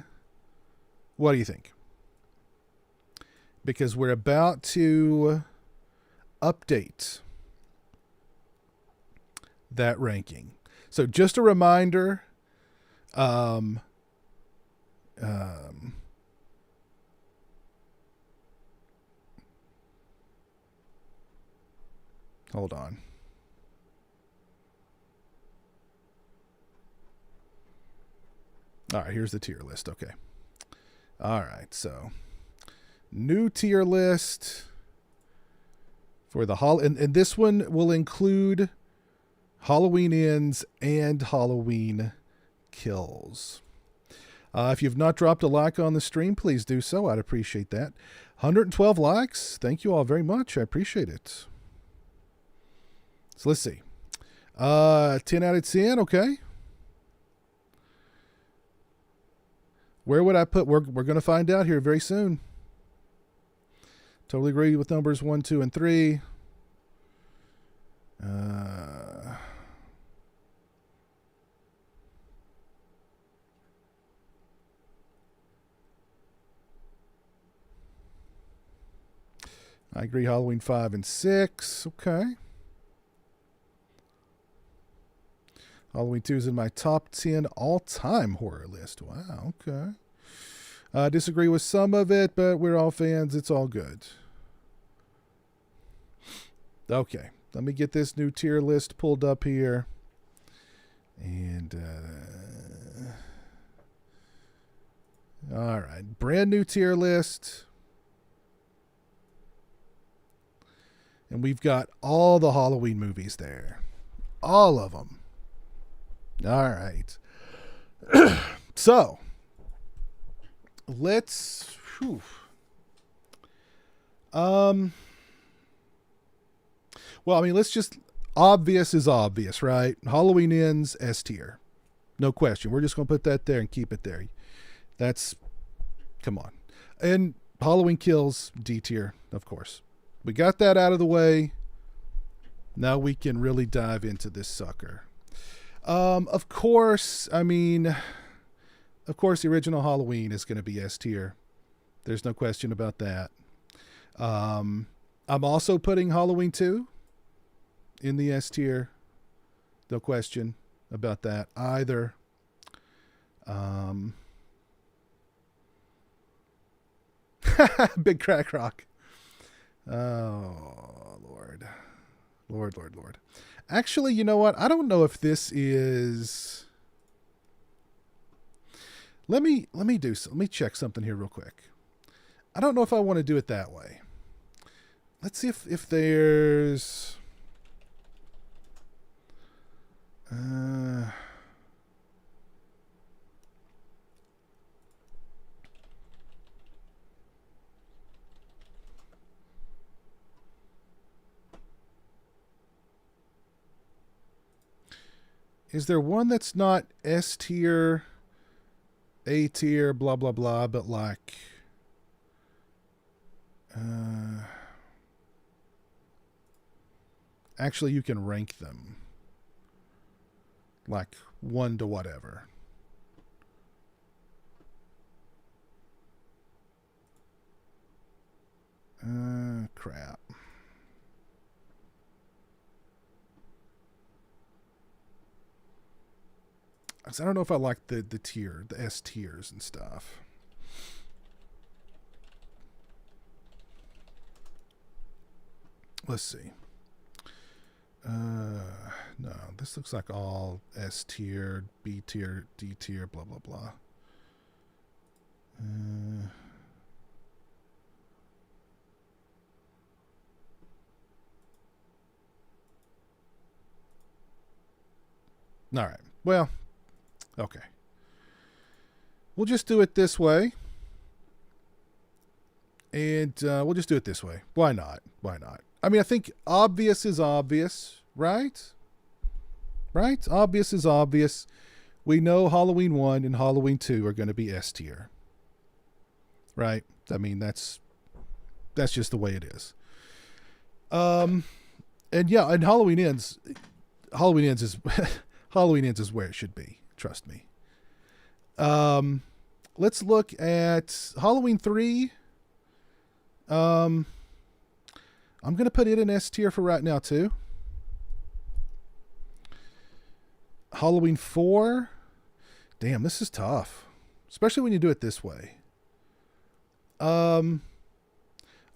What do you think? Because we're about to update that ranking. So just a reminder, hold on. All right, here's the tier list. Okay. All right, so new tier list for the and this one will include Halloween Ends and Halloween Kills. If you've not dropped a like on the stream, please do so. I'd appreciate that. 112 likes. Thank you all very much. I appreciate it. So let's see. 10 out of 10. Okay. Where would I put? We're going to find out here very soon. Totally agree with numbers 1, 2, and 3. I agree. Halloween 5 and 6. Okay. Halloween 2 is in my top 10 all-time horror list. Wow, okay. I disagree with some of it, but we're all fans. It's all good. Okay, let me get this new tier list pulled up here. And, all right, brand new tier list. And we've got all the Halloween movies there. All of them. All right. So, let's... Whew. Well, I mean, let's just... Obvious is obvious, right? Halloween Ends, S tier. No question. We're just going to put that there and keep it there. That's... Come on. And Halloween Kills, D tier, of course. We got that out of the way. Now we can really dive into this sucker. Of course, the original Halloween is going to be S tier. There's no question about that. I'm also putting Halloween 2 in the S tier. No question about that either. Big Crack Rock. Oh, Lord. Lord. Actually, you know what? I don't know if this is... Let me check something here real quick. I don't know if I want to do it that way. Let's see if there's... Is there one that's not S tier, A tier, blah, blah, blah, but like Actually, you can rank them. Like 1 to whatever. Crap. I don't know if I like the S tiers and stuff. Let's see. No, this looks like all S tier, B tier, D tier, blah, blah, blah. All right. Well, okay. We'll just do it this way. And we'll just do it this way. Why not? Why not? I mean, I think obvious is obvious, right? Right? Obvious is obvious. We know Halloween 1 and Halloween 2 are going to be S tier. Right? I mean, that's just the way it is. And yeah, and Halloween Ends is Halloween Ends is where it should be. Trust me. Let's look at Halloween 3. I'm going to put it in S tier for right now, too. Halloween 4. Damn, this is tough. Especially when you do it this way. All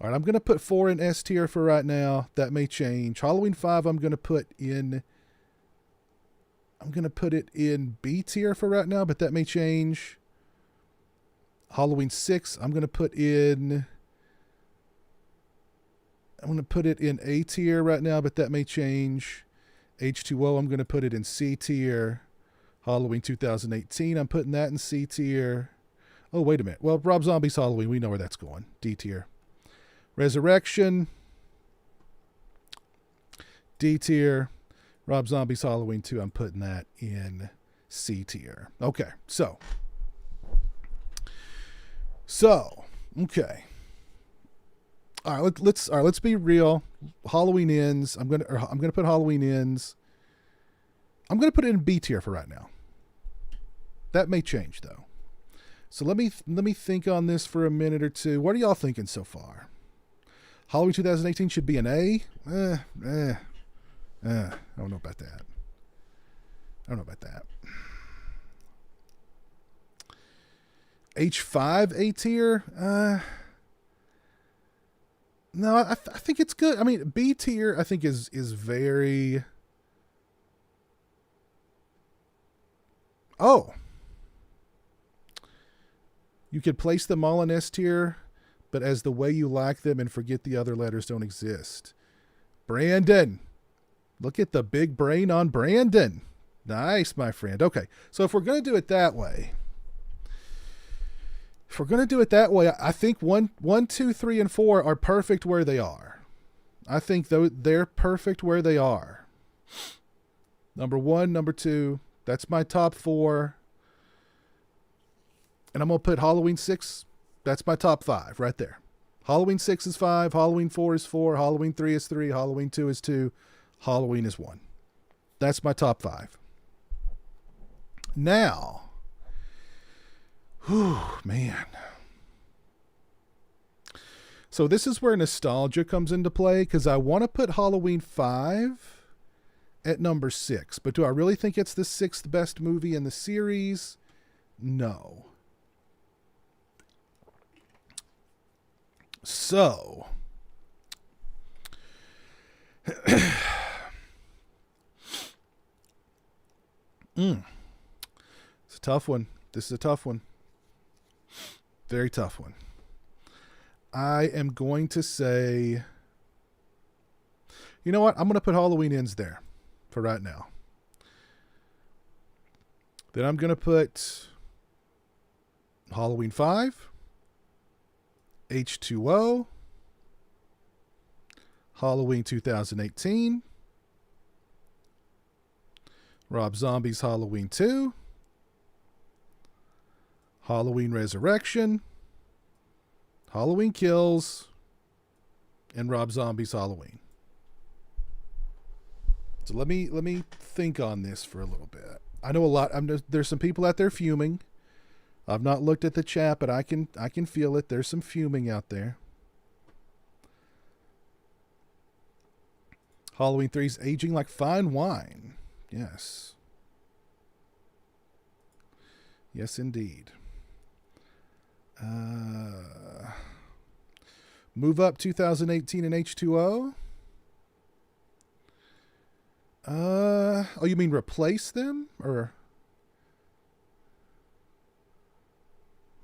right, I'm going to put 4 in S tier for right now. That may change. Halloween 5, I'm going to put it in B tier for right now, but that may change. Halloween 6, I'm going to put it in A tier right now, but that may change. H2O, I'm going to put it in C tier. Halloween 2018, I'm putting that in C tier. Oh, wait a minute. Well, Rob Zombie's Halloween, we know where that's going. D tier. Resurrection, D tier. Rob Zombie's Halloween 2, I'm putting that in C tier. Okay, so, okay. All right, let's be real. Halloween Ends. I'm gonna put Halloween Ends. I'm gonna put it in B tier for right now. That may change though. So let me think on this for a minute or two. What are y'all thinking so far? Halloween 2018 should be an A. I don't know about that. H5 A tier. No, I think it's good. I mean, B tier, I think is very. Oh, you could place them all in S tier, but as the way you like them and forget the other letters don't exist. Brandon, look at the big brain on Brandon. Nice, my friend. Okay, so if we're gonna do it that way. I think 1, 2, 3, and 4 are perfect where they are. I think they're perfect where they are. Number 1, number 2, that's my top 4. And I'm going to put Halloween 6, that's my top 5 right there. Halloween 6 is 5, Halloween 4 is 4, Halloween 3 is 3, Halloween 2 is 2, Halloween is 1. That's my top 5. Now, whew, man. So this is where nostalgia comes into play, because I want to put Halloween 5 at number 6. But do I really think it's the 6th best movie in the series? No. So, it's a tough one. This is a tough one. Very tough one. I am going to say, you know what? I'm going to put Halloween Ends there for right now. Then I'm going to put Halloween 5, H2O, Halloween 2018, Rob Zombie's Halloween 2, Halloween Resurrection, Halloween Kills, and Rob Zombie's Halloween. So let me think on this for a little bit. I know a lot. There's some people out there fuming. I've not looked at the chat, but I can feel it. There's some fuming out there. Halloween 3's aging like fine wine. Yes. Yes, indeed. Move Up 2018 and H2O. Oh, you mean replace them? Or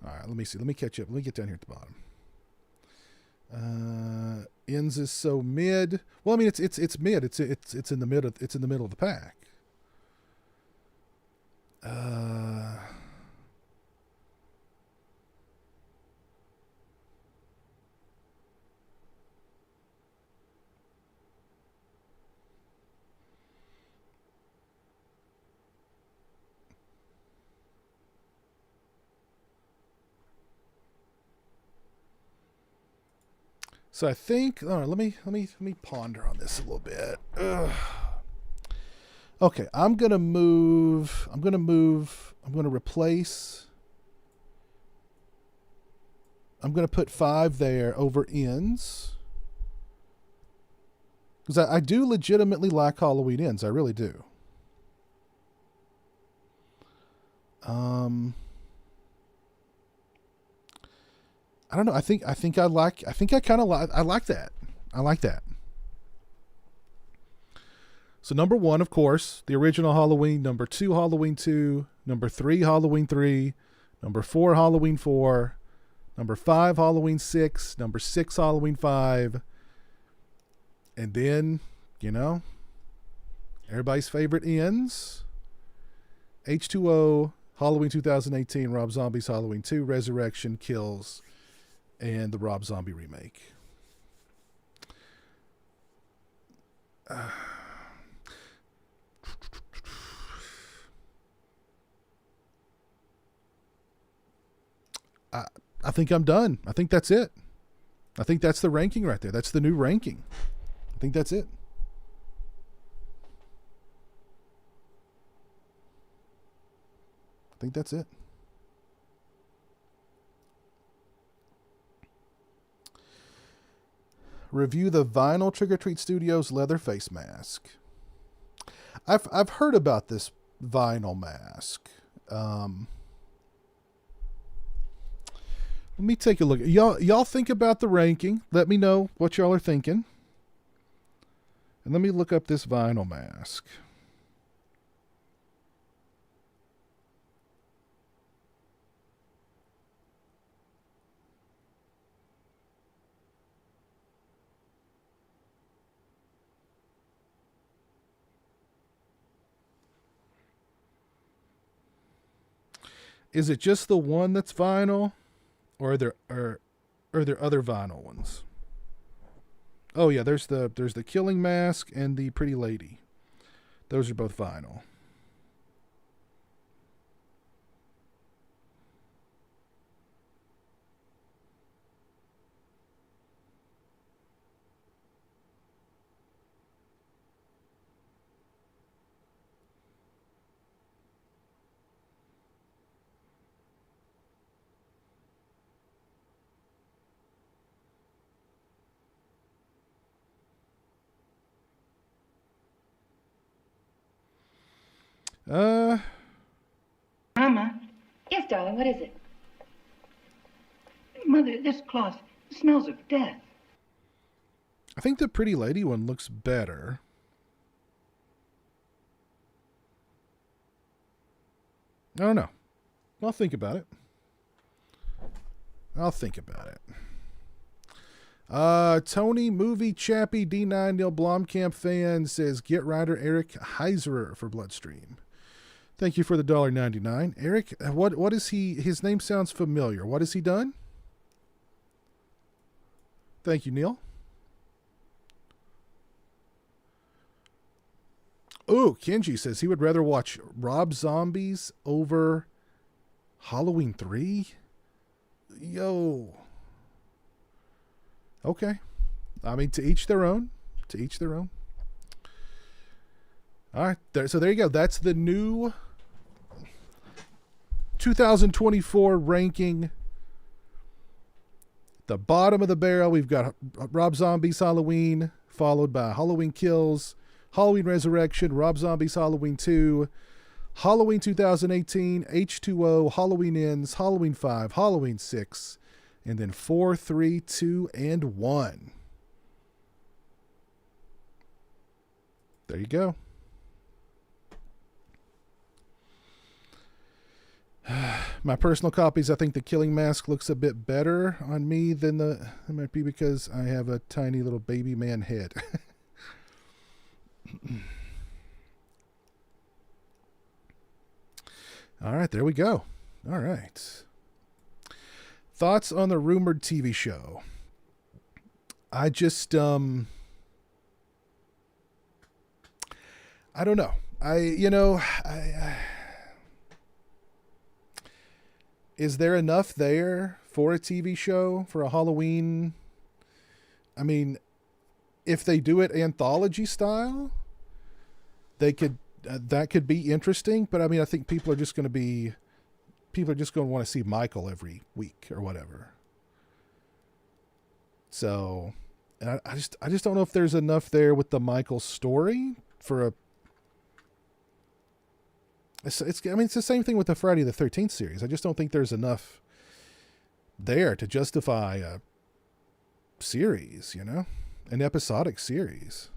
all right, let me see. Let me catch up. Let me get down here at the bottom. Ends is so mid. Well, I mean it's mid. It's in the middle. It's in the middle of the pack. So I think, let me ponder on this a little bit. Okay, I'm gonna replace. I'm gonna put 5 there over ends. Because I do legitimately like Halloween Ends. I really do. I don't know. I think I like that. I like that. So number 1, of course, the original Halloween. Number 2, Halloween 2. Number 3, Halloween 3. Number 4, Halloween 4. Number 5, Halloween 6. Number 6, Halloween 5. And then, everybody's favorite ends. H2O, Halloween 2018, Rob Zombie's Halloween 2, Resurrection, Kills, and the Rob Zombie remake. I think I'm done. I think that's it. I think that's the ranking right there. That's the new ranking. I think that's it. I think that's it. Review the vinyl Trick or Treat Studios leather face mask. I've heard about this vinyl mask. Let me take a look. Y'all think about the ranking. Let me know what y'all are thinking. And let me look up this vinyl mask. Is it just the one that's vinyl, or are there other vinyl ones? Oh yeah, there's the Killing Mask and the Pretty Lady. Those are both vinyl. Mama? Yes, darling, what is it? Mother, this cloth smells of death. I think the Pretty Lady one looks better. I don't know. I'll think about it. Tony Movie Chappie D9 Neil Blomkamp fan says get writer Eric Heiserer for Bloodstream. Thank you for the $1.99. Eric, what is he? His name sounds familiar. What has he done? Thank you, Neil. Oh, Kenji says he would rather watch Rob Zombies over Halloween 3. Yo. Okay. I mean, to each their own. To each their own. All right. So there you go. That's the new 2024 ranking. The bottom of the barrel, we've got Rob Zombie's Halloween, followed by Halloween Kills, Halloween Resurrection, Rob Zombie's Halloween 2, Halloween 2018, H2O, Halloween Ends, Halloween 5, Halloween 6, and then 4, 3, 2, and 1. There you go. My personal copies, I think the Killing Mask looks a bit better on me than it might be because I have a tiny little baby man head. All right, there we go. All right. Thoughts on the rumored TV show? I just, I don't know. Is there enough there for a TV show, for a Halloween? I mean, if they do it anthology style, they could that could be interesting. But I mean, I think people are just going to want to see Michael every week or whatever. So, I just don't know if there's enough there with the Michael story for a. It's the same thing with the Friday the 13th series. I just don't think there's enough there to justify a series, an episodic series.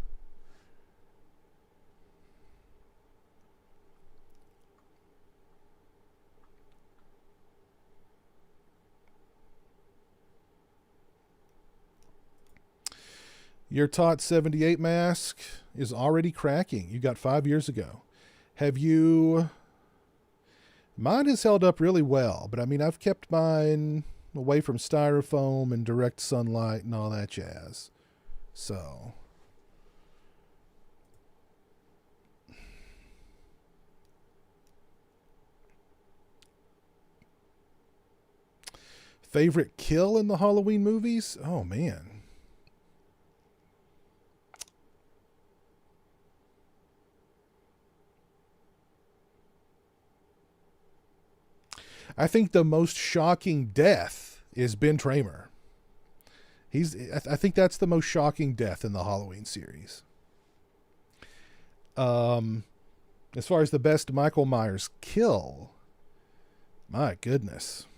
Your Tot 78 mask is already cracking. You got 5 years ago. Have you... Mine has held up really well, but I mean, I've kept mine away from styrofoam and direct sunlight and all that jazz. So... Favorite kill in the Halloween movies? Oh, man. I think the most shocking death is Ben Tramer. I think that's the most shocking death in the Halloween series. As far as the best Michael Myers kill, my goodness.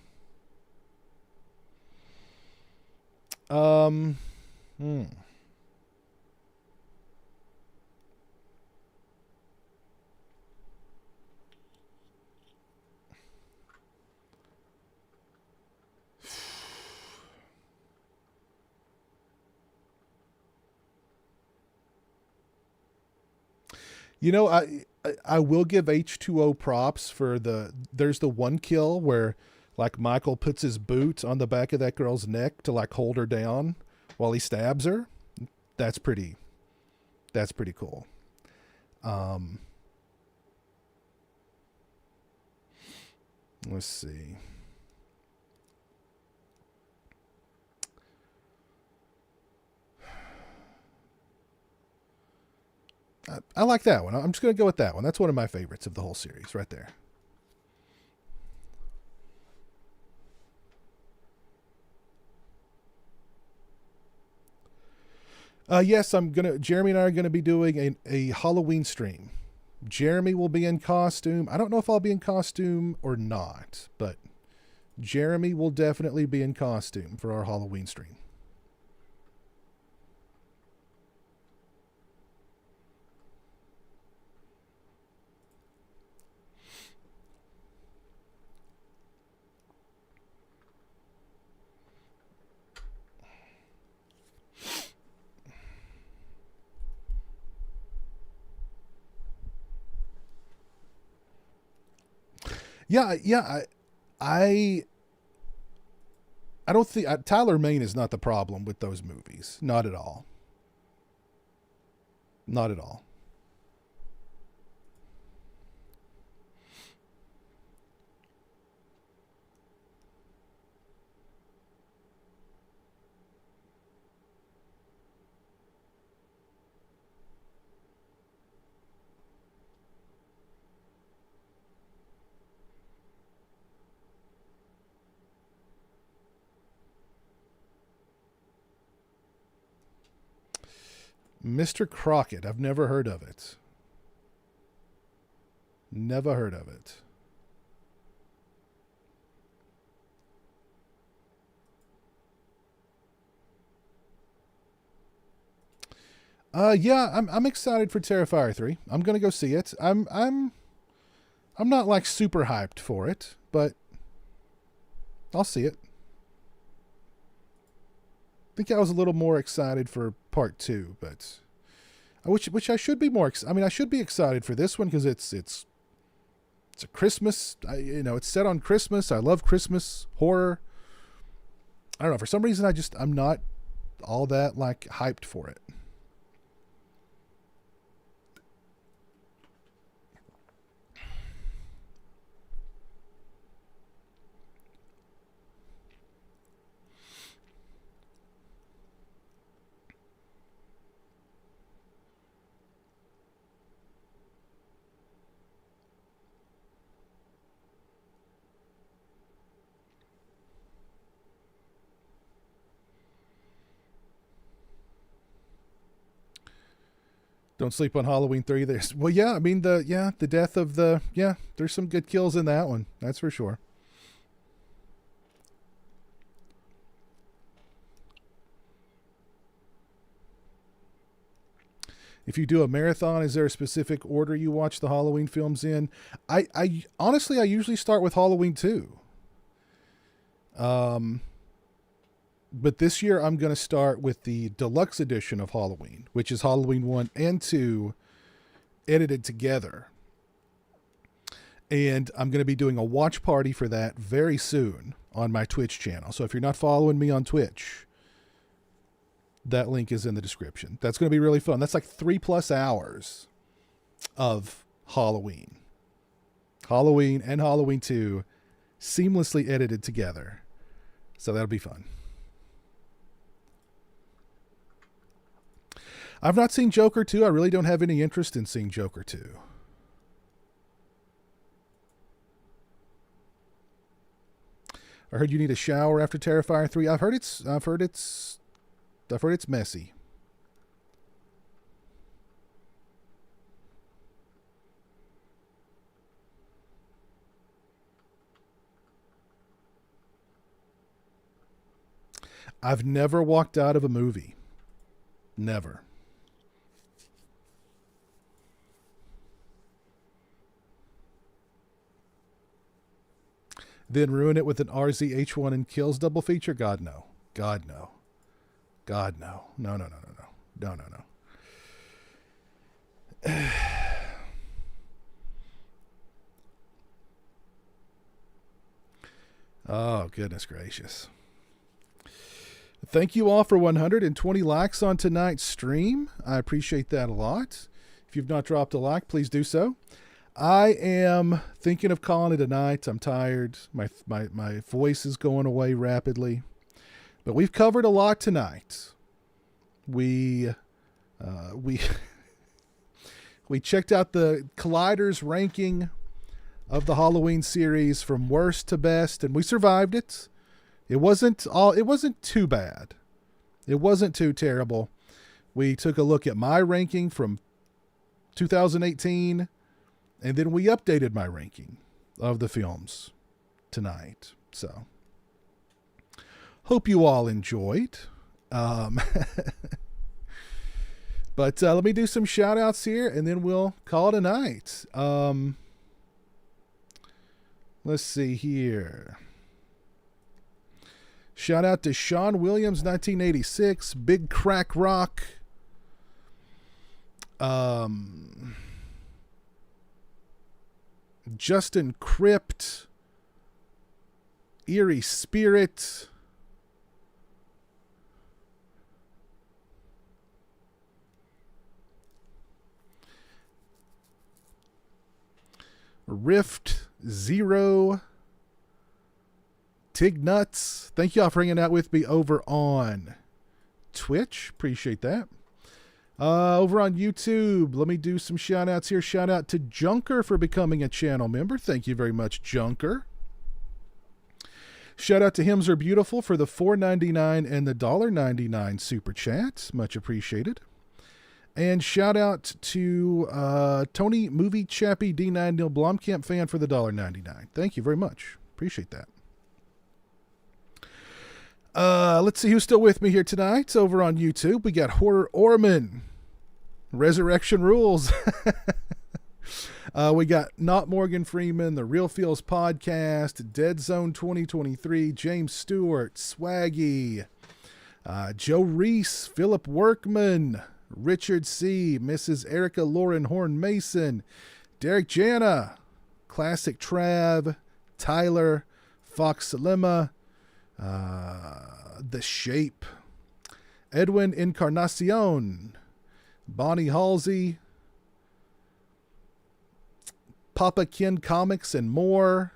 I will give H2O props for there's the one kill where like Michael puts his boot on the back of that girl's neck to like hold her down while he stabs her. That's pretty cool. Let's see. I like that one. I'm just going to go with that one. That's one of my favorites of the whole series right there. Yes, Jeremy and I are going to be doing a Halloween stream. Jeremy will be in costume. I don't know if I'll be in costume or not, but Jeremy will definitely be in costume for our Halloween stream. Yeah. I don't think Tyler Mane is not the problem with those movies. Not at all. Not at all. Mr. Crockett. I've never heard of it. Never heard of it. Yeah, I'm excited for Terrifier 3. I'm gonna go see it. I'm not like super hyped for it, but I'll see it. I think I was a little more excited for part 2, but which I should be more. I mean, I should be excited for this one because it's a Christmas. It's set on Christmas. I love Christmas horror. I don't know. For some reason, I'm not all that like hyped for it. Don't sleep on Halloween 3. There's the death of there's some good kills in that one. That's for sure. If you do a marathon, is there a specific order you watch the Halloween films in? I honestly, I usually start with Halloween 2. But this year I'm going to start with the deluxe edition of Halloween, which is Halloween 1 and 2 edited together. And I'm going to be doing a watch party for that very soon on my Twitch channel. So if you're not following me on Twitch, that link is in the description. That's going to be really fun. That's like 3+ hours of Halloween. Halloween and Halloween 2 seamlessly edited together. So that'll be fun. I've not seen Joker 2. I really don't have any interest in seeing Joker 2. I heard you need a shower after Terrifier 3. I've heard it's messy. I've never walked out of a movie. Never. Then ruin it with an RZH1 and Kills double feature? God, no. God, no. God, no. No. Oh, goodness gracious. Thank you all for 120 likes on tonight's stream. I appreciate that a lot. If you've not dropped a like, please do so. I am thinking of calling it a night. I'm tired. My voice is going away rapidly. But we've covered a lot tonight. We checked out the Collider's ranking of the Halloween series from worst to best, and we survived it. It wasn't too bad. It wasn't too terrible. We took a look at my ranking from 2018, and then we updated my ranking of the films tonight. So, hope you all enjoyed. But let me do some shout outs here, and then we'll call it a night. Let's see here. Shout out to Sean Williams, 1986, Big Crack Rock. Justin Crypt, Eerie Spirit, Rift Zero, Tig Nuts. Thank y'all for hanging out with me over on Twitch. Appreciate that. Over on YouTube, let me do some shout outs here. Shout out to Junker for becoming a channel member. Thank you very much, Junker. Shout out to Hymns Are Beautiful for the $4.99 and the $1.99 super chats. Much appreciated. And shout out to Tony Movie Chappie D9 Neil Blomkamp fan for the $1.99. Thank you very much. Appreciate that. Let's see who's still with me here tonight. Over on YouTube, we got Horror Orman. Resurrection rules. We got Not Morgan Freeman, The Real Feels Podcast, Dead Zone 2023, James Stewart, Swaggy, Joe Reese, Philip Workman, Richard C., Mrs. Erica Lauren Horn Mason, Derek Jana, Classic Trav, Tyler, Föxx Salema, The Shape, Edwin Encarnacion, Bonnie Halsey, Papa Ken Comics and more,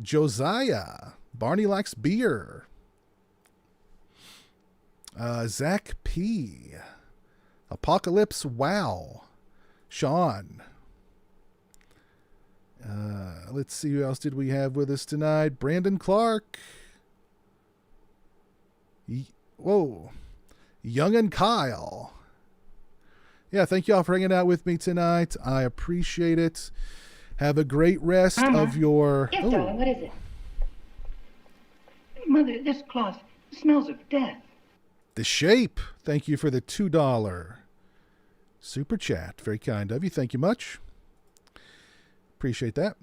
Josiah, Barney Likes Beer, Zach P, Apocalypse Wow, Sean. Let's see who else did we have with us tonight. Brandon Clark. Whoa. Young and Kyle. Yeah, thank y'all for hanging out with me tonight. I appreciate it. Have a great rest of your... Yes, darling, what is it? Mother, this cloth smells of death. The Shape. Thank you for the $2 super chat. Very kind of you. Thank you much. Appreciate that.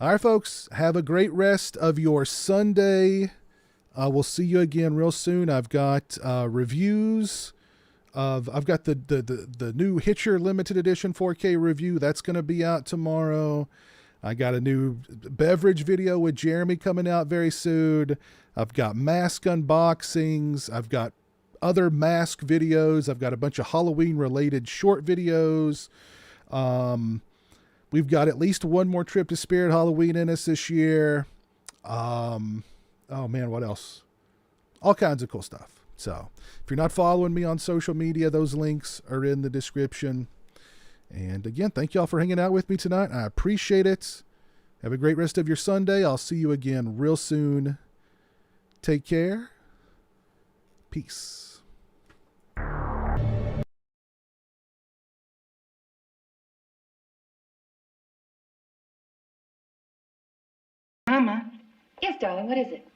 All right, folks. Have a great rest of your Sunday. We'll see you again real soon. I've got reviews of... I've got the new Hitcher limited edition 4K review. That's going to be out tomorrow. I got a new beverage video with Jeremy coming out very soon. I've got mask unboxings. I've got other mask videos. I've got a bunch of Halloween related short videos. We've got at least one more trip to Spirit Halloween in us this year. Oh man, what else? All kinds of cool stuff. So if you're not following me on social media, those links are in the description. And again, thank y'all for hanging out with me tonight. I appreciate it. Have a great rest of your Sunday. I'll see you again real soon. Take care. Peace. Mama. Yes, darling, what is it?